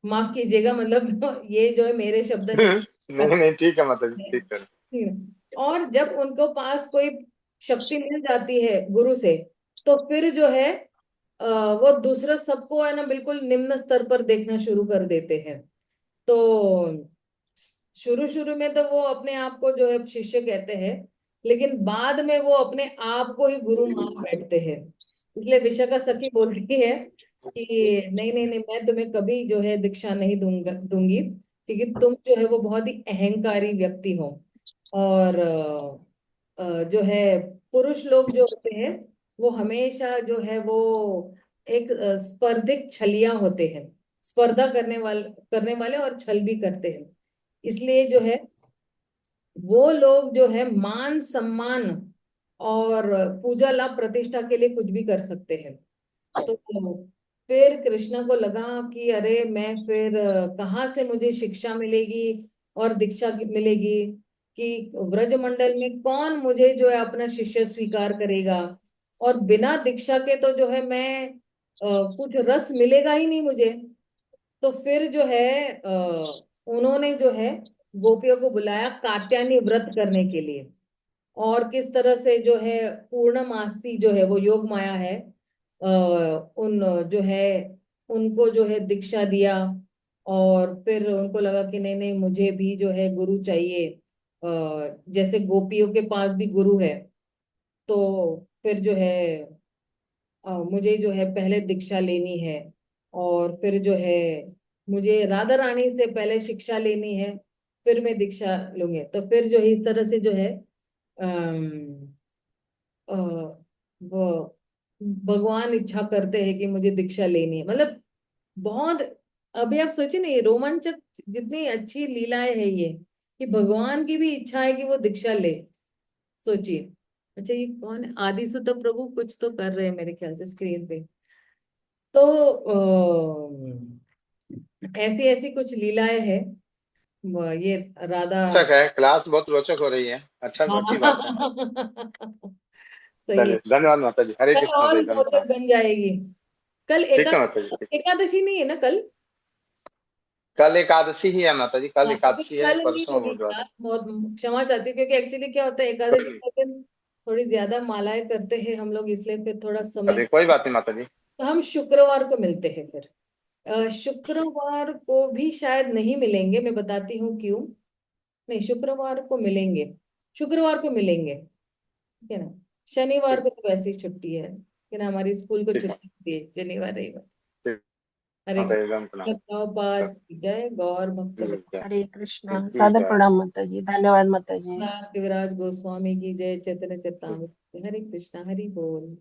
माफ कीजिएगा, मतलब ये जो है मेरे शब्द नहीं नहीं नहीं, ठीक है माता जी, ठीक है। और जब उनको पास कोई शक्ति मिल जाती है गुरु से, तो फिर जो है वो दूसरा सबको है ना बिल्कुल निम्न स्तर पर देखना शुरू कर देते हैं। तो शुरू शुरू में तो वो अपने आप को जो है शिष्य कहते हैं, लेकिन बाद में वो अपने आप को ही गुरु मान बैठते हैं। इसलिए विशाखा सखी बोलती है कि नहीं नहीं नहीं, मैं तुम्हें कभी जो है दीक्षा नहीं दूंगी, क्योंकि तुम जो है वो बहुत ही अहंकारी व्यक्ति हो। और जो है पुरुष लोग जो होते हैं वो हमेशा जो है वो एक स्पर्धिक छलिया होते हैं, स्पर्धा करने वाले और छल भी करते हैं। इसलिए जो है वो लोग जो है मान सम्मान और पूजा लाभ प्रतिष्ठा के लिए कुछ भी कर सकते हैं। तो फिर कृष्णा को लगा कि अरे मैं फिर कहाँ से मुझे शिक्षा मिलेगी और दीक्षा मिलेगी, कि व्रजमंडल में कौन मुझे जो है अपना शिष्य स्वीकार करेगा, और बिना दीक्षा के तो जो है मैं कुछ रस मिलेगा ही नहीं मुझे। तो फिर जो है उन्होंने जो है गोपियों को बुलाया कात्यायनी व्रत करने के लिए, और किस तरह से जो है पूर्णमासी जो है वो योग माया है उन जो है उनको जो है दीक्षा दिया। और फिर उनको लगा कि नहीं नहीं मुझे भी जो है गुरु चाहिए, जैसे गोपियों के पास भी गुरु है। तो फिर जो है मुझे जो है पहले दीक्षा लेनी है, और फिर जो है मुझे राधा रानी से पहले शिक्षा लेनी है, फिर मैं दीक्षा लूंगी। तो फिर जो है इस तरह से जो है अम, अ, वो भगवान इच्छा करते हैं कि मुझे दीक्षा लेनी है। मतलब बहुत, अभी आप सोचिए ना ये रोमांचक जितनी अच्छी लीलाएं है ये, कि भगवान की भी इच्छा है कि वो दीक्षा ले। सोचिए। अच्छा ये कौन है, आदिसुत प्रभु कुछ तो कर रहे हैं मेरे ख्याल से स्क्रीन पे। तो ऐसी ऐसी कुछ लीलाएं हैं ये राधा। रोचक है, क्लास बहुत रोचक हो रही है। अच्छा, अच्छी बात है। सही है। चलिए, धन्यवाद माता जी, हरे कल कृष्ण और दे रोचक धन्यवाद। बन जाएगी। कल ठीक है माता जी, ठीक। एकादशी नहीं है ना कल? कल एकादशी ही है माता जी, कल हाँ तो फिर एकादशी है, कल नहीं परसों होगी बुधवार। क्लास, बहुत क्षमा चाहती हूँ, क्योंकि एक्चुअली क्या होता है कोई एकादशी नहीं, के दिन थोड़ी ज्यादा मालाएं करते हैं हम लोग, इसलिए फिर थोड़ा समय। चलिए कोई बात नहीं माता जी। तो हम शुक्रवार को मिलते हैं फिर। शुक्रवार को भी शायद नहीं मिलेंगे, मैं बताती हूँ क्यों। नहीं, शुक्रवार को मिलेंगे, शुक्रवार को मिलेंगे, ठीक है ना। शनिवार ठीक, को तो वैसे ही छुट्टी है, लेकिन हमारी स्कूल को ठीक है, छुट्टी होती है शनिवार रविवार। ठीक। हरे माता जी राम प्रणाम। कृष्ण पाद जय गौर भक्त ठीक है, हरे कृष्णा, ठीक सादर है। प्रणाम माता जी, धन्यवाद माता जी। कविराज गोस्वामी की जय, चैतन्य चेतामृत, हरे कृष्णा हरि बोल।